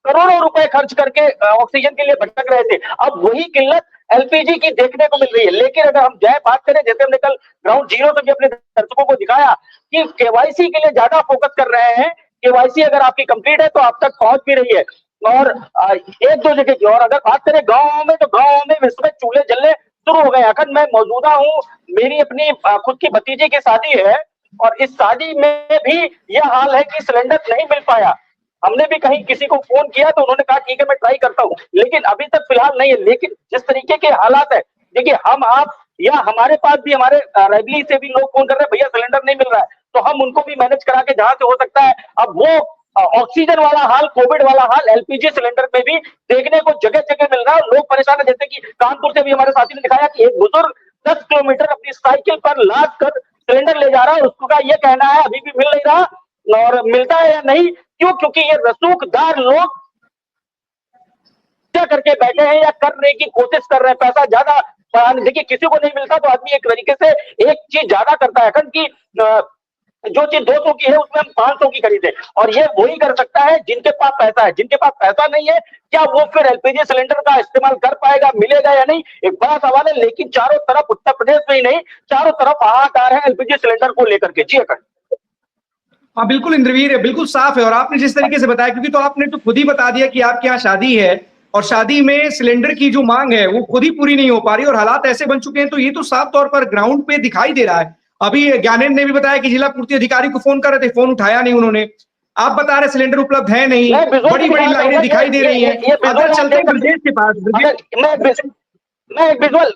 करोड़ों रुपए खर्च करके ऑक्सीजन के लिए भटक रहे थे। अब वही किल्लत एलपीजी की देखने को मिल रही है। लेकिन अगर हम जय बात करें, जैसे हमने कल ग्राउंड जीरो से भी अपने दर्शकों को दिखाया कि केवाईसी के लिए ज्यादा फोकस कर रहे हैं। केवाईसी अगर आपकी कंप्लीट है तो आप तक पहुंच भी रही है, और एक दो जगह की। और अगर बात करें गाँव में, तो गाँव में इस समय चूल्हे जलने शुरू हो गए। अखंड मैं मौजूदा हूँ, मेरी अपनी खुद की भतीजी की शादी है, और इस शादी में भी यह हाल है कि सिलेंडर नहीं मिल पाया। हमने भी कहीं किसी को फोन किया तो उन्होंने कहा ठीक है मैं ट्राई करता हूँ, लेकिन अभी तक फिलहाल नहीं है। लेकिन जिस तरीके के हालात है, देखिए हम आप या हमारे पास भी, हमारे रायबली से भी लोग फोन कर रहे हैं, भैया सिलेंडर नहीं मिल रहा है, तो हम उनको भी मैनेज करा के जहां से हो सकता है। अब वो ऑक्सीजन वाला हाल, कोविड वाला हाल एलपीजी सिलेंडर में भी देखने को जगह जगह मिल रहा है। लोग परेशान है, जैसे कि कानपुर से भी हमारे साथी ने दिखाया कि एक बुजुर्ग 10 किलोमीटर अपनी साइकिल पर लाद कर सिलेंडर ले जा रहा है। उसका ये कहना है अभी भी मिल नहीं रहा, और मिलता है या नहीं, क्यों? क्योंकि ये रसूखदार लोग क्या करके बैठे हैं या करने की कोशिश कर रहे हैं, पैसा ज्यादा बढ़ाने। देखिए किसी को नहीं मिलता तो आदमी एक तरीके से एक चीज ज्यादा करता है, अखंड की जो चीज 200 की है उसमें हम 500 की खरीदे, और ये वही कर सकता है जिनके पास पैसा है। जिनके पास पैसा नहीं है, क्या वो फिर एलपीजी सिलेंडर का इस्तेमाल कर पाएगा, मिलेगा या नहीं, एक बड़ा सवाल है। लेकिन चारों तरफ, उत्तर प्रदेश में ही नहीं, चारों तरफ हाहाकार है एलपीजी सिलेंडर को लेकर के। जी अखंड। हाँ बिल्कुल इंद्रवीर है, बिल्कुल साफ है। और आपने जिस तरीके से बताया, क्योंकि तो आपने तो खुद ही बता दिया कि आपके यहाँ शादी है और शादी में सिलेंडर की जो मांग है वो खुद ही पूरी नहीं हो पा रही और हालात ऐसे बन चुके हैं, तो ये तो साफ तौर पर ग्राउंड पे दिखाई दे रहा है। अभी ज्ञानेंद्र ने भी बताया कि जिला पूर्ति अधिकारी को फोन कर रहे थे, फोन उठाया नहीं उन्होंने। आप बता रहे सिलेंडर उपलब्ध है नहीं, बड़ी बड़ी लाइनें दिखाई दे रही है। अगर चलते हैं ब्रजेश के पास, मैं एक विजुअल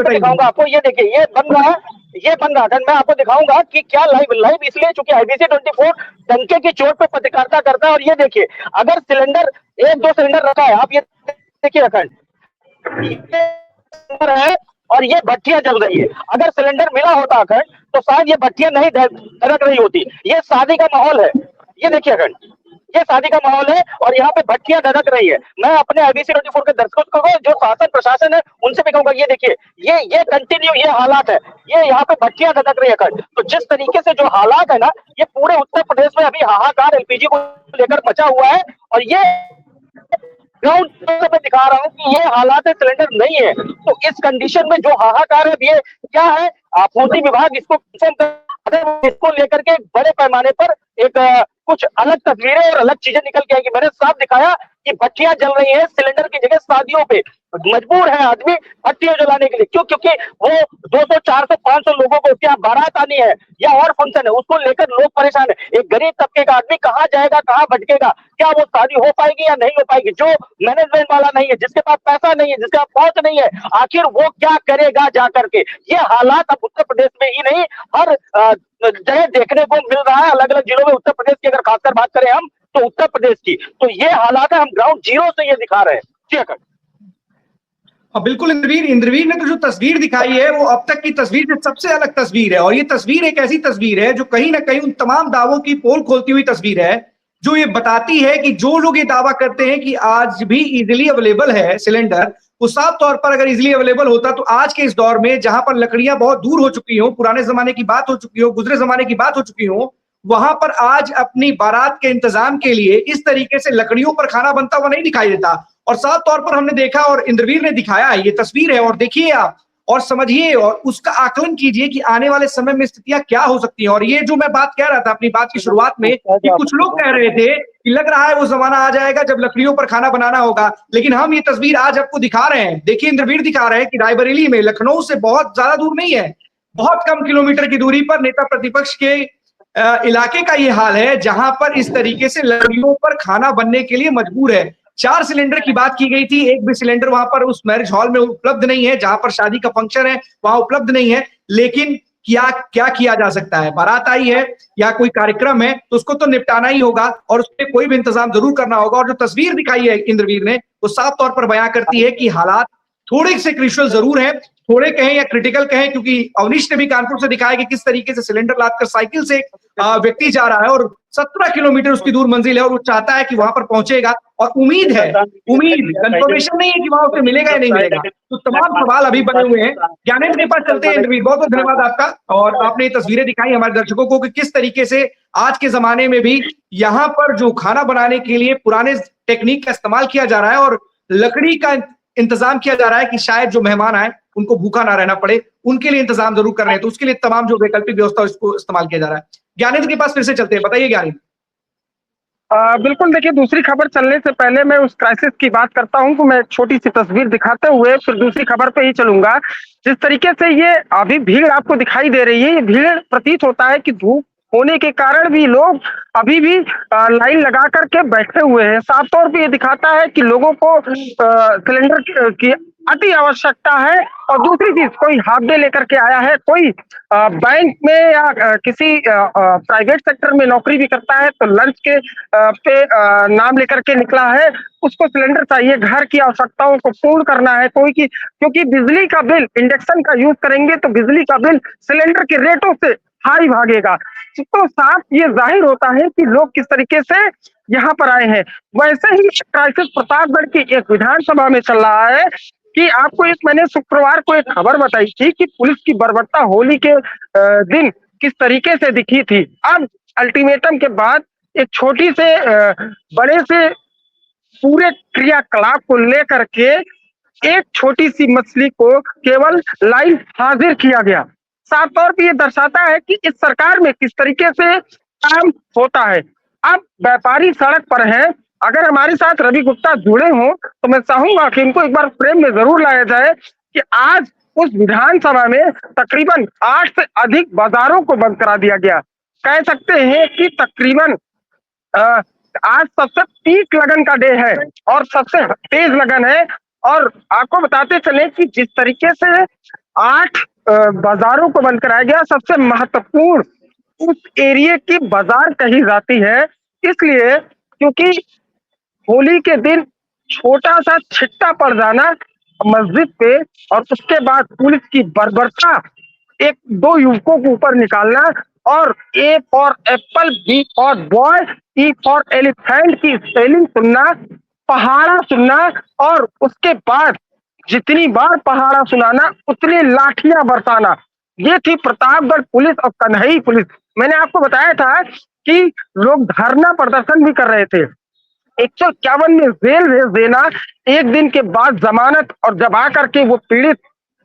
दिखाऊंगा आपको। ये देखिए, ये बन रहा है, मैं आपको दिखाऊंगा कि क्या लाइव इसलिए चूंकि IBC 24 डंके की चोट पे पत्रकारिता करता है। और ये देखिए, अगर सिलेंडर 1-2 सिलेंडर रखा है, आप ये देखिए अखंड है, और ये भट्टियां जल रही है। अगर सिलेंडर मिला होता अखंड तो शायद ये भट्टियां नहीं धड़क रही होती। ये शादी का माहौल है, ये देखिए अखंड, ये शादी का माहौल है और यहाँ पे भट्टियां धधक रही है। मैं अपने IBC 24 के दर्शकों को, जो शासन प्रशासन है, उनसे भी कहूंगा, ये देखिए, ये कंटिन्यू ये हालात है, ये यहाँ पे भट्टियां धधक रही है। तो जिस तरीके से जो हालात है ना, ये पूरे उत्तर प्रदेश में अभी हाहाकार एलपीजी को लेकर मचा हुआ है। और ये ग्राउंड में दिखा रहा हूँ कि ये हालात है, सिलेंडर नहीं है। तो इस कंडीशन में जो हाहाकार है, ये क्या है, आपूर्ति विभाग इसको कंफर्म कर, इसको लेकर के बड़े पैमाने पर एक कुछ अलग तस्वीरें और अलग चीजें निकल के आएगी। मैंने साफ दिखाया कि भट्टियां जल रही हैं सिलेंडर की जगह। शादियों पे मजबूर है आदमी भट्टियां जलाने के लिए, क्यों? क्योंकि वो 200, 400, 500 लोगों को उसके यहाँ बारात आनी है या और फंक्शन है, उसको लेकर लोग परेशान है। एक गरीब तबके का आदमी कहाँ जाएगा, कहाँ भटकेगा, क्या वो शादी हो पाएगी या नहीं हो पाएगी? जो मैनेजमेंट वाला नहीं है, जिसके पास पैसा नहीं है, जिसके पास पहुंच नहीं है, आखिर वो क्या करेगा जा करके? ये हालात अब उत्तर प्रदेश में ही नहीं, हर जगह देखने को मिल रहा है, अलग अलग जिलों में। उत्तर प्रदेश की अगर खासकर बात करें हम, तो उत्तर प्रदेश की, तो ये हालात है, हम ग्राउंड जीरो से ये दिखा रहे हैं। जी अखंड। बिल्कुल इंद्रवीर ने तो जो तस्वीर दिखाई है वो अब तक की तस्वीर से सबसे अलग तस्वीर है। और ये तस्वीर एक ऐसी तस्वीर है जो कहीं ना कहीं उन तमाम दावों की पोल खोलती हुई तस्वीर है, जो ये बताती है कि जो लोग ये दावा करते हैं कि आज भी इजीली अवेलेबल है सिलेंडर, वो साफ तौर पर अगर इजीली अवेलेबल होता तो आज के इस दौर में, जहां पर लकड़ियां बहुत दूर हो चुकी हो, पुराने जमाने की बात हो चुकी हो, गुजरे जमाने की बात हो चुकी हो, वहां पर आज अपनी बारात के इंतजाम के लिए इस तरीके से लकड़ियों पर खाना बनता हुआ नहीं दिखाई देता। और साफ तौर पर हमने देखा और इंद्रवीर ने दिखाया, ये तस्वीर है और देखिए आप और समझिए और उसका आकलन कीजिए कि आने वाले समय में स्थितियां क्या हो सकती हैं। और ये जो मैं बात कह रहा था अपनी बात की शुरुआत में, कि कुछ लोग कह रहे थे कि लग रहा है वो जमाना आ जाएगा जब लकड़ियों पर खाना बनाना होगा, लेकिन हम ये तस्वीर आज आपको दिखा रहे हैं। देखिए इंद्रवीर दिखा रहे हैं कि रायबरेली में, लखनऊ से बहुत ज्यादा दूर नहीं है, बहुत कम किलोमीटर की दूरी पर नेता प्रतिपक्ष के इलाके का ये हाल है, जहां पर इस तरीके से लकड़ियों पर खाना बनने के लिए मजबूर है। 4 सिलेंडर की बात की गई थी, एक भी सिलेंडर वहां पर उस मैरिज हॉल में उपलब्ध नहीं है, जहां पर शादी का फंक्शन है वहां उपलब्ध नहीं है। लेकिन क्या किया जा सकता है? बारात आई है या कोई कार्यक्रम है तो उसको तो निपटाना ही होगा और उस पर कोई भी इंतजाम जरूर करना होगा। और जो तस्वीर दिखाई है इंद्रवीर ने, वो साफ तौर पर बयां करती है कि हालात थोड़े से क्रिटिकल जरूर है, थोड़े कहें या क्रिटिकल कहें, क्योंकि अवनीश ने भी कानपुर से दिखाया कि किस तरीके से सिलेंडर लादकर साइकिल से व्यक्ति जा रहा है और 17 किलोमीटर उसकी दूर मंजिल है और वो चाहता है कि वहां पर पहुंचेगा और उम्मीद कंफर्मेशन नहीं है कि वहां उसे मिलेगा या नहीं मिलेगा। तो तमाम सवाल अभी बने हुए हैं। ज्ञानेंद्र के पास चलते हैं। इंद्रवीर, बहुत बहुत धन्यवाद आपका। और आपने ये तस्वीरें दिखाई हमारे दर्शकों को कि किस तरीके से आज के जमाने में भी यहाँ पर जो खाना बनाने के लिए पुराने टेक्निक का इस्तेमाल किया जा रहा है और लकड़ी का इंतजाम किया जा रहा है कि शायद जो मेहमान आए उनको भूखा ना रहना पड़े, उनके लिए इंतजाम जरूर कर रहे हैं। तो उसके लिए तमाम जो वैकल्पिक व्यवस्था इसको इस्तेमाल किया जा रहा है। ज्ञानेंद्र के पास फिर से चलते हैं, बताइए ज्ञानेंद्र। बिल्कुल, देखिए दूसरी खबर चलने से पहले मैं उस क्राइसिस की बात करता हूं तो मैं एक छोटी सी तस्वीर दिखाते हुए फिर दूसरी खबर पे ही चलूंगा। जिस तरीके से ये अभी भीड़ आपको दिखाई दे रही है, ये भीड़ प्रतीत होता है कि धूप होने के कारण भी लोग अभी भी लाइन लगा करके बैठे हुए हैं। साफ तौर पे ये दिखाता है कि लोगों को सिलेंडर की अति आवश्यकता है। और दूसरी चीज, कोई हाफडे लेकर के आया है, कोई बैंक में या किसी प्राइवेट सेक्टर में नौकरी भी करता है तो लंच के पे नाम लेकर के निकला है, उसको सिलेंडर चाहिए, घर की आवश्यकताओं को पूर्ण करना है। कोई की, क्योंकि बिजली का बिल, इंडक्शन का यूज करेंगे तो बिजली का बिल सिलेंडर के रेटों से हाई भागेगा। तो साफ ये जाहिर होता है कि लोग किस तरीके से यहाँ पर आए हैं। वैसे ही क्राइसिस प्रतापगढ़ की एक विधानसभा में चल रहा है कि आपको मैंने शुक्रवार को एक खबर बताई थी कि पुलिस की बर्बरता होली के दिन किस तरीके से दिखी थी। अब अल्टीमेटम के बाद एक छोटी से बड़े से पूरे क्रियाकलाप को लेकर के एक छोटी सी मछली को केवल लाइन हाजिर किया गया। साफ तौर पर यह दर्शाता है कि इस सरकार में किस तरीके से काम होता है। अब व्यापारी सड़क पर हैं। अगर हमारे साथ रवि गुप्ता जुड़े हों तो मैं चाहूंगा कि इनको एक बार फ्रेम में जरूर लाया जाए कि आज उस विधानसभा में तकरीबन 8 से अधिक बाजारों को बंद करा दिया गया। कह सकते हैं कि तकरीबन आज सबसे पीक लगन का डे है और सबसे तेज लगन है। और आपको बताते चले कि जिस तरीके से 8 बाजारों को बंद कराया गया, सबसे महत्वपूर्ण उस एरिया की बाजार कही जाती है, इसलिए क्योंकि होली के दिन छोटा सा छिट्टा पड़ जाना मस्जिद पे और उसके बाद पुलिस की बर्बरता, एक दो युवकों को ऊपर निकालना और A for apple, B for boy, E for elephant की स्पेलिंग सुनना, पहाड़ा सुनना और उसके बाद जितनी बार पहाड़ा सुनाना उतनी लाठियां बरसाना। ये थी प्रतापगढ़ पुलिस और कन्हई पुलिस। मैंने आपको बताया था कि लोग धरना प्रदर्शन भी कर रहे थे। 151 में जेल भेज देना, एक दिन के बाद जमानत, और जब आकर के वो पीड़ित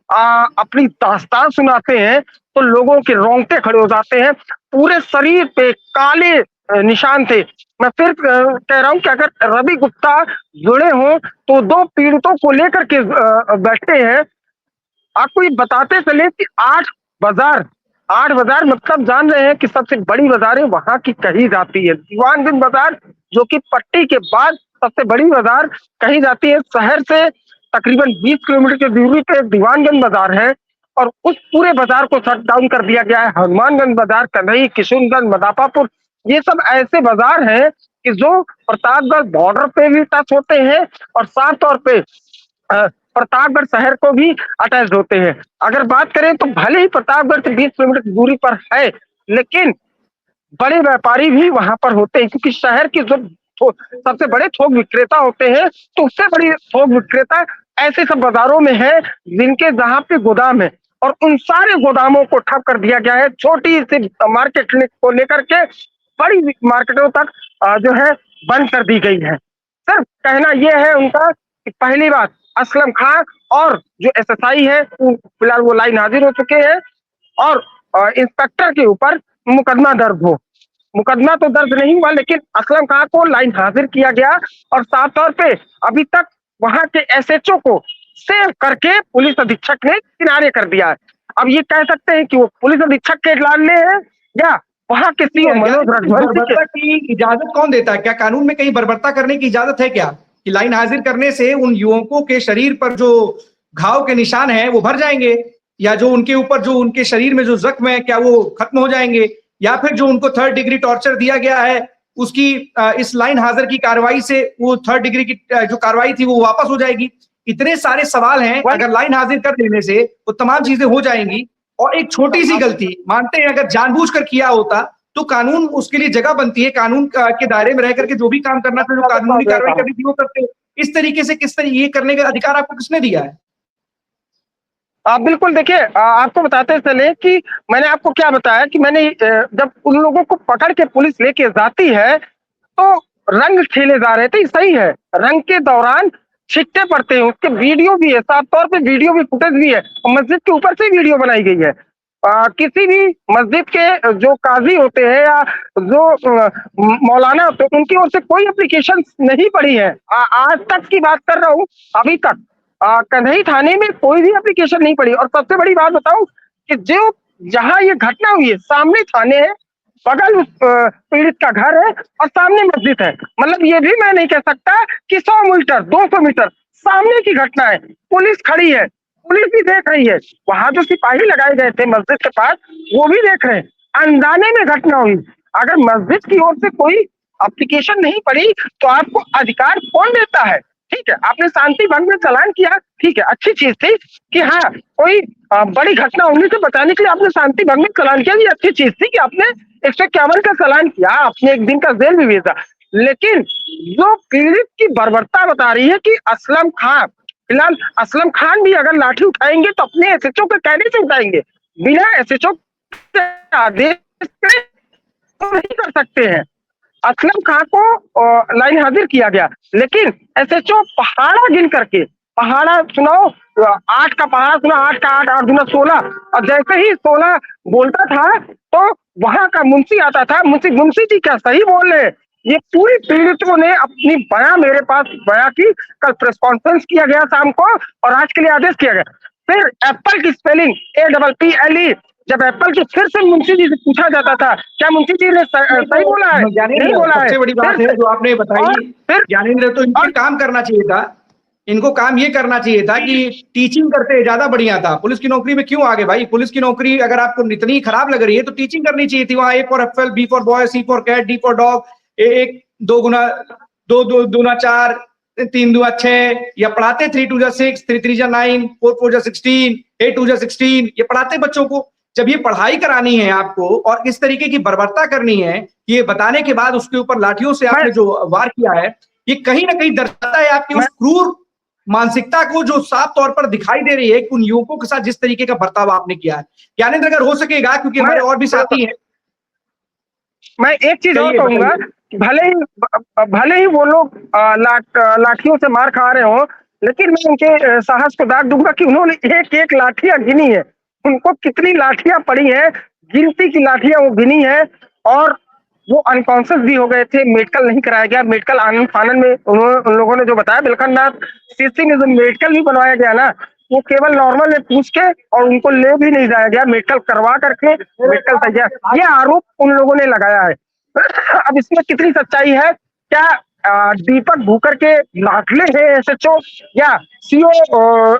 अपनी दास्तान सुनाते हैं तो लोगों के रोंगटे खड़े हो जाते हैं। पूरे शरीर पे काले निशान थे। मैं फिर कह रहा हूं कि अगर रवि गुप्ता जुड़े हों तो दो पीड़ितों को लेकर के बैठे हैं। आपको ये बताते चले कि 8 बाजार मतलब जान रहे हैं कि सबसे बड़ी बाजारें वहां की कही जाती है। दीवानगंज बाजार जो कि पट्टी के बाद सबसे बड़ी बाजार कही जाती है। शहर से तकरीबन 20 किलोमीटर की दूरी पे दीवानगंज बाजार है और उस पूरे बाजार को शट डाउन कर दिया गया है। हनुमानगंज बाजार, कन्हई, किशुनगंज, मदापापुर, ये सब ऐसे बाजार हैं कि जो प्रतापगढ़ बॉर्डर पे भी टच होते हैं और साफ तौर पे प्रतापगढ़ शहर को भी अटैच होते हैं। अगर बात करें तो भले ही प्रतापगढ़ से 20 किलोमीटर की दूरी पर है, लेकिन बड़े व्यापारी भी वहां पर होते हैं, क्योंकि शहर के जो सबसे बड़े थोक विक्रेता होते हैं तो उससे बड़ी थोक विक्रेता ऐसे सब बाजारों में है जिनके जहां पे गोदाम है, और उन सारे गोदामों को ठप कर दिया गया है। छोटी सी मार्केट को लेकर के बड़ी मार्केटों तक जो है बंद कर दी गई है। सिर्फ कहना यह है उनका कि पहली बात, असलम खान और जो एसएसआई है फिलहाल वो लाइन हाजिर हो चुके हैं और इंस्पेक्टर के ऊपर मुकदमा दर्ज हो। मुकदमा तो दर्ज नहीं हुआ, लेकिन असलम खान को लाइन हाजिर किया गया और साफ तौर पे अभी तक वहां के एसएचओ को सेव करके पुलिस अधीक्षक ने किनारे कर दिया है। अब ये कह सकते हैं कि वो पुलिस अधीक्षक के लाने हैं या वहां के सीओ मनोज रघुवंशी की इजाजत कौन देता है? क्या कानून में कहीं बर्बरता करने की इजाजत है क्या, कि लाइन हाजिर करने से उन युवकों के शरीर पर जो घाव के निशान हैं वो भर जाएंगे, या जो उनके ऊपर जो उनके शरीर में जो जख्म है क्या वो खत्म हो जाएंगे, या फिर जो उनको 3rd डिग्री टॉर्चर दिया गया है उसकी इस लाइन हाजिर की कार्रवाई से वो 3rd डिग्री की जो कार्रवाई थी वो वापस हो जाएगी? इतने सारे सवाल हैं, अगर लाइन हाजिर कर देने से वो तमाम चीजें हो जाएंगी। और एक छोटी सी गलती मानते हैं अगर जानबूझकर किया होता तो कानून उसके लिए जगह बनती है, कानून के दायरे में रह करके जो भी काम करना था, जो कानूनी कार्रवाई करनी थी वो करते। इस तरीके से किस तरीके ये करने का अधिकार आपको किसने दिया है? आप बिल्कुल देखिए, आपको बताते चले कि मैंने आपको क्या बताया कि मैंने जब उन लोगों को पकड़ के पुलिस लेके जाती है तो रंग खेले जा रहे थे, सही है, रंग के दौरान छिट्टे पड़ते हैं, उसके वीडियो भी है, साफ तौर पे वीडियो भी फुटेज भी है और मस्जिद के ऊपर से वीडियो बनाई गई है। किसी भी मस्जिद के जो काजी होते हैं या जो मौलाना होते हैं उनकी ओर से कोई एप्लीकेशन नहीं पड़ी है। आज तक की बात कर रहा हूँ, अभी तक कन्हई थाने में कोई भी एप्लीकेशन नहीं पड़ी। और सबसे बड़ी बात बताऊं कि जो जहां ये घटना हुई है सामने थाने है, बगल पीड़ित का घर है और सामने मस्जिद है। मतलब ये भी मैं नहीं कह सकता कि 100 मीटर 200 मीटर सामने की घटना है। पुलिस खड़ी है, पुलिस भी देख रही है, वहां जो सिपाही लगाए गए थे मस्जिद के पास वो भी देख रहे हैं। अनजाने में घटना हुई, अगर मस्जिद की ओर से कोई एप्लीकेशन नहीं पड़ी तो आपको अधिकार कौन देता है? ठीक है, आपने शांति भंग में चालान किया, ठीक है, अच्छी चीज थी कि हाँ कोई बड़ी घटना होने से बचाने के लिए आपने शांति भंग में चालान किया, ये अच्छी चीज थी कि आपने 151 का चालान किया, आपने 1 दिन का जेल भी भेजा। लेकिन जो पीड़ित की बर्बरता बता रही है कि असलम खान, फिलहाल असलम खान भी अगर लाठी उठाएंगे तो अपने एसएचओ के कहने से उठाएंगे, बिना एसएचओ के आदेश के तो नहीं कर सकते हैं। असलम खान को लाइन हाजिर किया गया, लेकिन एसएचओ पहाड़ा गिन करके, पहाड़ा सुनाओ, 8 का पहाड़ा सुना, 8 का 8, 8 दूना 16, और जैसे ही 16 बोलता था तो वहां का मुंशी आता था, मुंशी जी क्या सही बोल रहे। ये पूरी पीड़ितों ने अपनी बयां मेरे पास बयां की, कल प्रेस कॉन्फ्रेंस किया गया शाम को और आज के लिए आदेश किया गया। फिर एप्पल की स्पेलिंग APPLE, जब एप्पल की फिर से मुंशी जी से पूछा जाता था क्या मुंशी जी ने सही बोला है, नहीं बोला है। सबसे बड़ी बात है जो आपने बताई ज्ञानेंद्र, तो इनको काम करना चाहिए था, इनको काम ये करना चाहिए था कि टीचिंग करते ज्यादा बढ़िया था। पुलिस की नौकरी में क्यों आगे भाई? पुलिस की नौकरी अगर आपको इतनी खराब लग रही है तो टीचिंग करनी चाहिए थी। वहां A for apple, B for boy, C for cat, D for dog, 1 2 गुना 2 2 दूना 4, 3 दूना 6, या पढ़ाते 3 2 6, 3 3 9, 4 4 16, 8 2 16, ये पढ़ाते बच्चों को। जब ये पढ़ाई करानी है आपको और इस तरीके की बर्बरता करनी है, ये बताने के बाद उसके ऊपर लाठियों से आपने जो वार किया है, ये कहीं ना कहीं दर्शाता है आपकी उस क्रूर मानसिकता को जो साफ तौर पर दिखाई दे रही है उन युवकों के साथ जिस तरीके का बर्ताव आपने किया है। ज्ञानेंद्र अगर हो सकेगा, क्योंकि हमारे और भी साथी हैं, मैं एक चीज और कहूंगा, भले ही वो लोग लाठियों से मार खा रहे हो, लेकिन मैं उनके साहस को दाग दूंगा कि उन्होंने एक एक लाठियां गिनी है, उनको कितनी लाठियां पड़ी है, गिनती की लाठियां वो गिनी है। और वो अनकॉन्शियस भी हो गए थे, मेडिकल नहीं कराया गया। मेडिकल आनंद फानन में उन लोगों ने जो बताया, बिलखनाथ सीसी में जो मेडिकल भी बनवाया गया ना, वो केवल नॉर्मल में पूछ के और उनको ले भी नहीं जाया गया, मेडिकल करवा करके मेडिकल तैयार, ये आरोप उन लोगों ने लगाया है। अब इसमें कितनी सच्चाई है? क्या दीपक भूकर के लाडले हैं एसएचओ या सीओ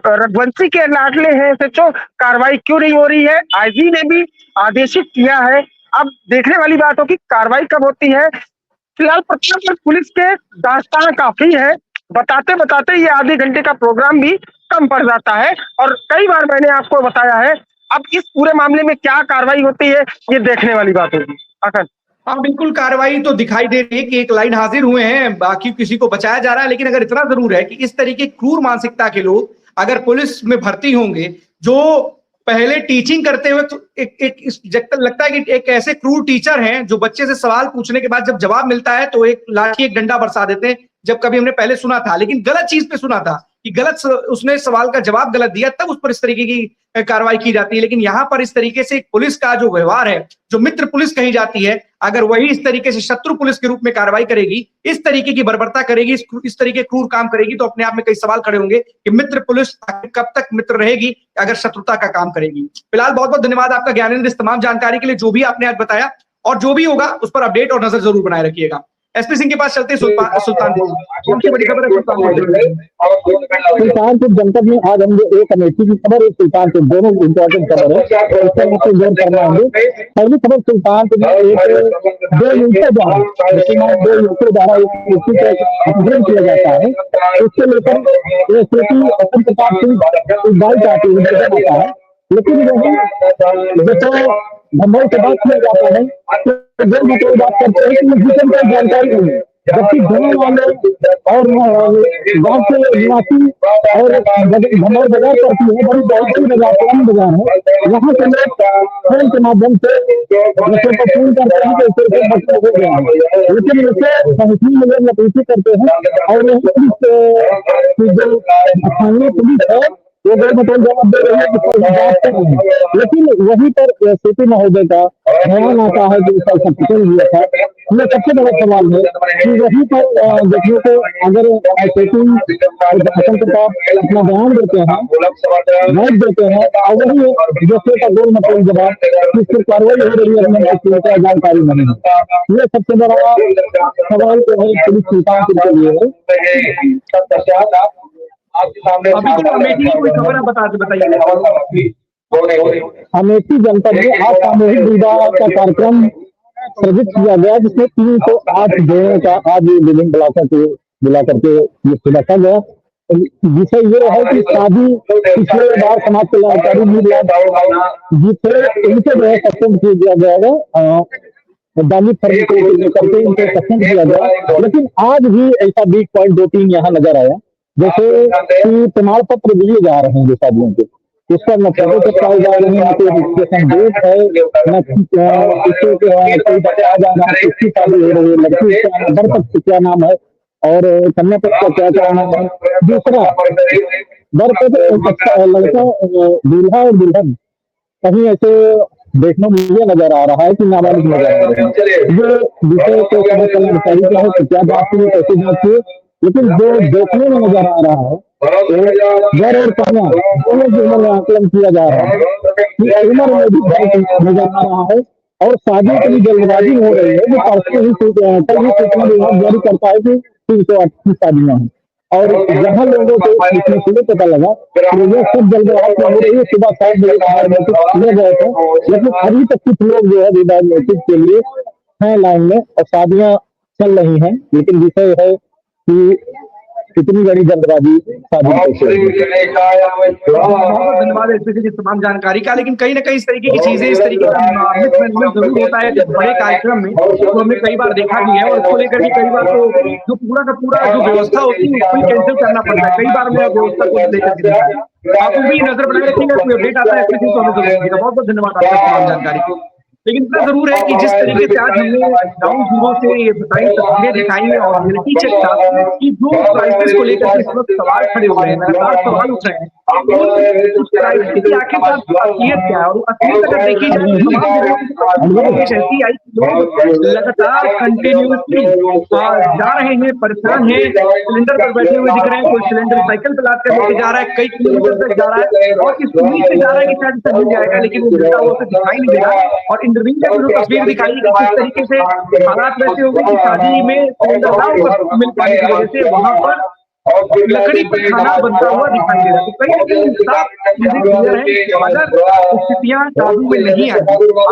रघुवंशी के लाडले हैं एसएचओ? कार्रवाई क्यों नहीं हो रही है? आईजी ने भी आदेशित किया है, अब देखने वाली बात हो कि कार्रवाई कब होती है। फिलहाल प्रतापगढ़ पुलिस के दास्तान काफी है, बताते बताते ये आधे घंटे का प्रोग्राम भी कम पड़ जाता है। और कई बार मैंने आपको बताया है, अब इस पूरे मामले में क्या कार्रवाई होती है ये देखने वाली बात होगी। अखंड, हाँ बिल्कुल, कार्रवाई तो दिखाई दे रही है कि एक लाइन हाजिर हुए हैं, बाकी किसी को बचाया जा रहा है। लेकिन अगर इतना जरूर है कि इस तरीके क्रूर मानसिकता के लोग अगर पुलिस में भर्ती होंगे, जो पहले टीचिंग करते हुए तो एक लगता है कि एक ऐसे क्रूर टीचर हैं जो बच्चे से सवाल पूछने के बाद जब जवाब मिलता है तो एक लाठी एक डंडा बरसा देते हैं। जब कभी हमने पहले सुना था, लेकिन गलत चीज पे सुना था कि गलत, उसने सवाल का जवाब गलत दिया, तब उस पर इस तरीके की कार्रवाई की जाती है। लेकिन यहाँ पर इस तरीके से पुलिस का जो व्यवहार है, जो मित्र पुलिस कही जाती है, अगर वही इस तरीके से शत्रु पुलिस के रूप में कार्रवाई करेगी, इस तरीके की बर्बरता करेगी, इस तरीके क्रूर काम करेगी, तो अपने आप में कई सवाल खड़े होंगे कि मित्र पुलिस कब तक मित्र रहेगी अगर शत्रुता का काम करेगी। फिलहाल बहुत बहुत धन्यवाद आपका ज्ञानेंद्र, इस तमाम जानकारी के लिए। जो भी आपने आज बताया और जो भी होगा उस पर अपडेट और नजर जरूर बनाए रखिएगा। एसपी सिंह के पास चलते हैं सुल्तानपुर। कौन सी बड़ी खबर है सुल्तानपुर? सुल्तानपुर जनपद में आज हम एक अमेठी की खबर, एक सुल्तानपुर, दोनों इम्पोर्टेंट खबर है, इस पर आपको जोर करना होंगे। पहली खबर सुल्तानपुर में एक 2 युवकों द्वारा एक व्यक्ति को अपहरण किया जाता है। उससे लेकर एसपी अपन प्रताप सिंह बाइक आती है, लेकिन वही भंभई से बात किया जाता है तो बात करते हैं कि जिसम कोई जानकारी नहीं है, जबकि दोनों वाले और गांव के निवासी और भंभई बाजार करती है, बड़ी बहुत बाजार बाजार है, वहाँ से लोग फोन के माध्यम से नशे को पूर्ण करते हैं तो इससे बच्चे हो गया है, लेकिन इसे पहुंचने में लोग नतीजे करते हैं और जो स्थानीय पुलिस है वो मतलब जवाब दे रही है कि जांच कर रही है, लेकिन वहीं पर सीपी महोदय का बयान आता है कि इसका संकलन हुआ था। हमें सबसे बड़ा सवाल है कि वहीं पर देखने को अगर सीपी अपना बयान देते हैं, वोट देते हैं और वही दूसरे का गोल मतलब जवाब किस कार्रवाई हो रही है जानकारी नहीं है। ये सबसे बड़ा सवाल जो है पुलिस सुल्तानपुर के लिए है। अभी तो अमेठी की कोई खबर बताइए। अमेठी जनपद में आज सामूहिक विवाह का कार्यक्रम सृजित किया गया, जिसमें 308 जोड़ों का आज विभिन्न बुला करके ये रखा गया। विषय ये है कि शादी पिछले बार समाज कल्याणकारी जिसे इनसे जो है सस्पेंड किया जाएगा, दलित फर्म को लेकर के इनको सस्पेंड किया गया, लेकिन आज भी ऐसा वीक पॉइंट 2-3 यहाँ नजर आया, जैसे कि प्रमाण पत्र दिए जा रहे हैं जो शादियों के, इस पर न फोटो चिपकाए जा रहे हैं, न कोई रजिस्ट्रेशन डेट है, न इसको कोई बताया जा रहा है किसकी शादी हो रही है, लड़की का वर पक्ष क्या नाम है और कन्या पक्ष का क्या नाम है। दूसरा वर पक्ष लड़का दूल्हा और दुल्हन कहीं ऐसे देखने में ये नजर आ रहा है कि नाबालिग नजर आ रहे हैं। ये विषय को समाज कल्याणकारी का है, क्या बात हुई, कैसे बात हुई, लेकिन जो देखने में नजर आ रहा है वर और कन्या दोनों की उम्र में आकलन किया जा रहा है, उम्र में भी नजर आ रहा है और शादी के लिए जल्दबाजी हो रही है। जो परसों ही सूचना विभाग जारी करता है कि 338 शादियां हैं और जहाँ लोगों को इसमें सुबह पता लगा तो ये सब जल्दबाजी हो रही है। सुबह 7 बजे किए गए थे, लेकिन अभी तक कुछ लोग जो है विवाह नोटिस के लिए हैं लाइन में और शादियां चल रही हैं, लेकिन विषय है कि कितनी बड़ी जल्दबाजी शादी। बहुत धन्यवाद एसपी तमाम जानकारी का, लेकिन कहीं ना कहीं इस तरीके की चीजें, इस तरीके का जरूर होता है बड़े कार्यक्रम में, तो हमने कई बार देखा भी है और उसको लेकर भी कई बार तो जो पूरा का पूरा जो व्यवस्था होती है उसको कैंसिल करना पड़ता है। कई बार मैं व्यवस्था को लेकर आप भी नजर बनाए रखिएगा, कोई अपडेट आता है एसपी तो हमें जरूर दीजिएगा। बहुत बहुत धन्यवाद आपका तमाम जानकारी को। लेकिन इतना जरूर है कि जिस तरीके से आज हमने ग्राउंड जीरो से ये बताई तस्वीरें दिखाई है और रियलिटी चेक था कि जो प्राइसेस को लेकर इस वक्त सवाल खड़े हो रहे हैं, लगातार सवाल उठ रहे हैं, उस प्राइसेस की आखिरकार असलियत क्या है और असलियत अगर देखी जाए तो ऐसी आई जो लगातार कंटिन्यूसली जा रहे हैं, परेशान है, सिलेंडर पर बैठे हुए दिख रहे हैं, कोई सिलेंडर साइकिल पे लाद कर लेके जा रहा है, कई किलोमीटर तक जा रहा है और इस उम्मीद से जा रहा है कि शायद इसे मिल जाएगा, लेकिन वो मिलता हुआ दिखाई नहीं दे रहा। और इंटरव्यू का जो तस्वीर दिखाई कि किस तरीके से हालात वैसे हो गए कि शादी में सिलेंडर ना मिल पाने की वजह से वहां पर लकड़ी पर खाना बनता हुआ दिखाई दे रहा है। तो कहीं ना कहीं साफ चीजें क्लियर है, अगर स्थितियां काबू में नहीं आई,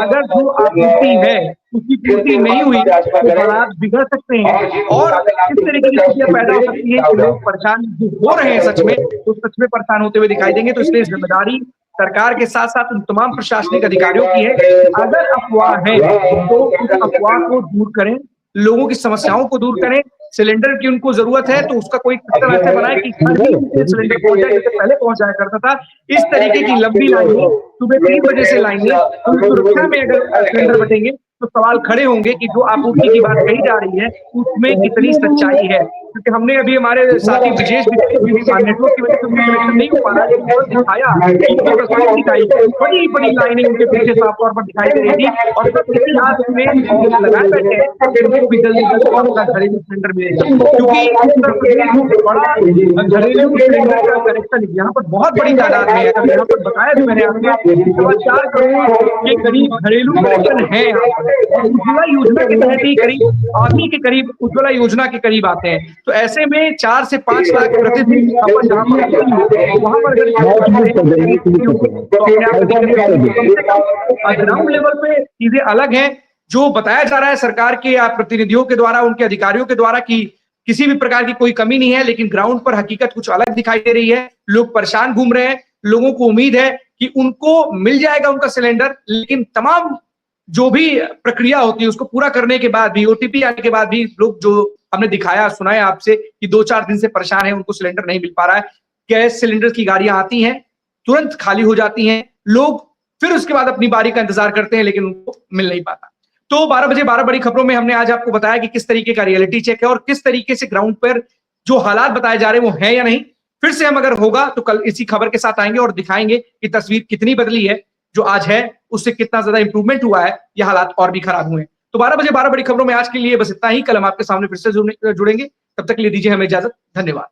अगर जो आपूर्ति है उसकी पूर्ति नहीं हुई तो हालात बिगड़ सकते हैं और इस तरीके की स्थितियां पैदा हो सकती है कि लोग परेशान हो रहे हैं सच में, तो सच में परेशान होते हुए दिखाई देंगे। तो इसलिए जिम्मेदारी सरकार के साथ साथ उन तमाम प्रशासनिक अधिकारियों की है, अगर अफवाह है तो उस अफवाह को दूर करें, लोगों की समस्याओं को दूर करें। सिलेंडर की उनको जरूरत है तो उसका कोई सिस्टम ऐसे बनाए कि सिलेंडर पहुंच जाए, जैसे पहले पहुंच जाया करता था। इस तरीके की लंबी लाइनें, सुबह 3 बजे से लाइनें, उन सुरक्षा में अगर सिलेंडर बटेंगे तो सवाल खड़े होंगे कि जो आपूर्ति की बात कही जा रही है उसमें कितनी सच्चाई है। क्योंकि हमने अभी हमारे साथी ब्रिजेश नेटवर्क की वजह से कनेक्शन नहीं हो पा रहा, लेकिन दिखाया तस्वीर दिखाई, बड़ी बड़ी लाइनें उनके पीछे साफ तौर पर दिखाई दे रही थी और सब किसी हाथ में लगाए बैठे हैं उनको भी जल्दी अपना घरेलू सिलेंडर मिलेगा, क्योंकि उत्तर प्रदेश में बड़ा घरेलू सिलेंडर का कनेक्शन यहाँ पर बहुत बड़ी तादाद में है। यहाँ पर बताया जो मैंने आपको 4 करोड़ के करीब घरेलू कनेक्शन है यहाँ पर। उज्ज्वला योजना के तहत ही करीब आदमी के करीब उज्ज्वला योजना के करीब आते हैं, तो ऐसे में 4 से 5 लाख प्रतिदिन जहाँ पर वहां पर ग्राउंड लेवल पे चीजें अलग हैं। जो बताया जा रहा है सरकार के प्रतिनिधियों के द्वारा, उनके अधिकारियों के द्वारा कि किसी भी प्रकार की कोई कमी नहीं है, लेकिन ग्राउंड पर हकीकत कुछ अलग दिखाई दे रही है। लोग परेशान घूम रहे हैं, लोगों को उम्मीद है कि उनको मिल जाएगा उनका सिलेंडर, लेकिन तमाम जो भी प्रक्रिया होती है उसको पूरा करने के बाद भी, ओटीपी आने के बाद भी लोग, जो हमने दिखाया सुनाया आपसे कि 2-4 दिन से परेशान है, उनको सिलेंडर नहीं मिल पा रहा है। गैस सिलेंडर की गाड़ियां आती हैं, तुरंत खाली हो जाती हैं, लोग फिर उसके बाद अपनी बारी का इंतजार करते हैं, लेकिन उनको मिल नहीं पाता। तो 12 बजे 12 बड़ी खबरों में हमने आज आपको बताया कि किस तरीके का रियलिटी चेक है और किस तरीके से ग्राउंड पर जो हालात बताए जा रहे हैं वो है या नहीं। फिर से हम अगर होगा तो कल इसी खबर के साथ आएंगे और दिखाएंगे कि तस्वीर कितनी बदली है, जो आज है उससे कितना ज्यादा इंप्रूवमेंट हुआ है, या हालात और भी खराब हुए हैं। तो 12 बजे 12 बड़ी खबरों में आज के लिए बस इतना ही। कल हम आपके सामने फिर से जुड़ेंगे, तब तक के लिए दीजिए हमें इजाजत। धन्यवाद।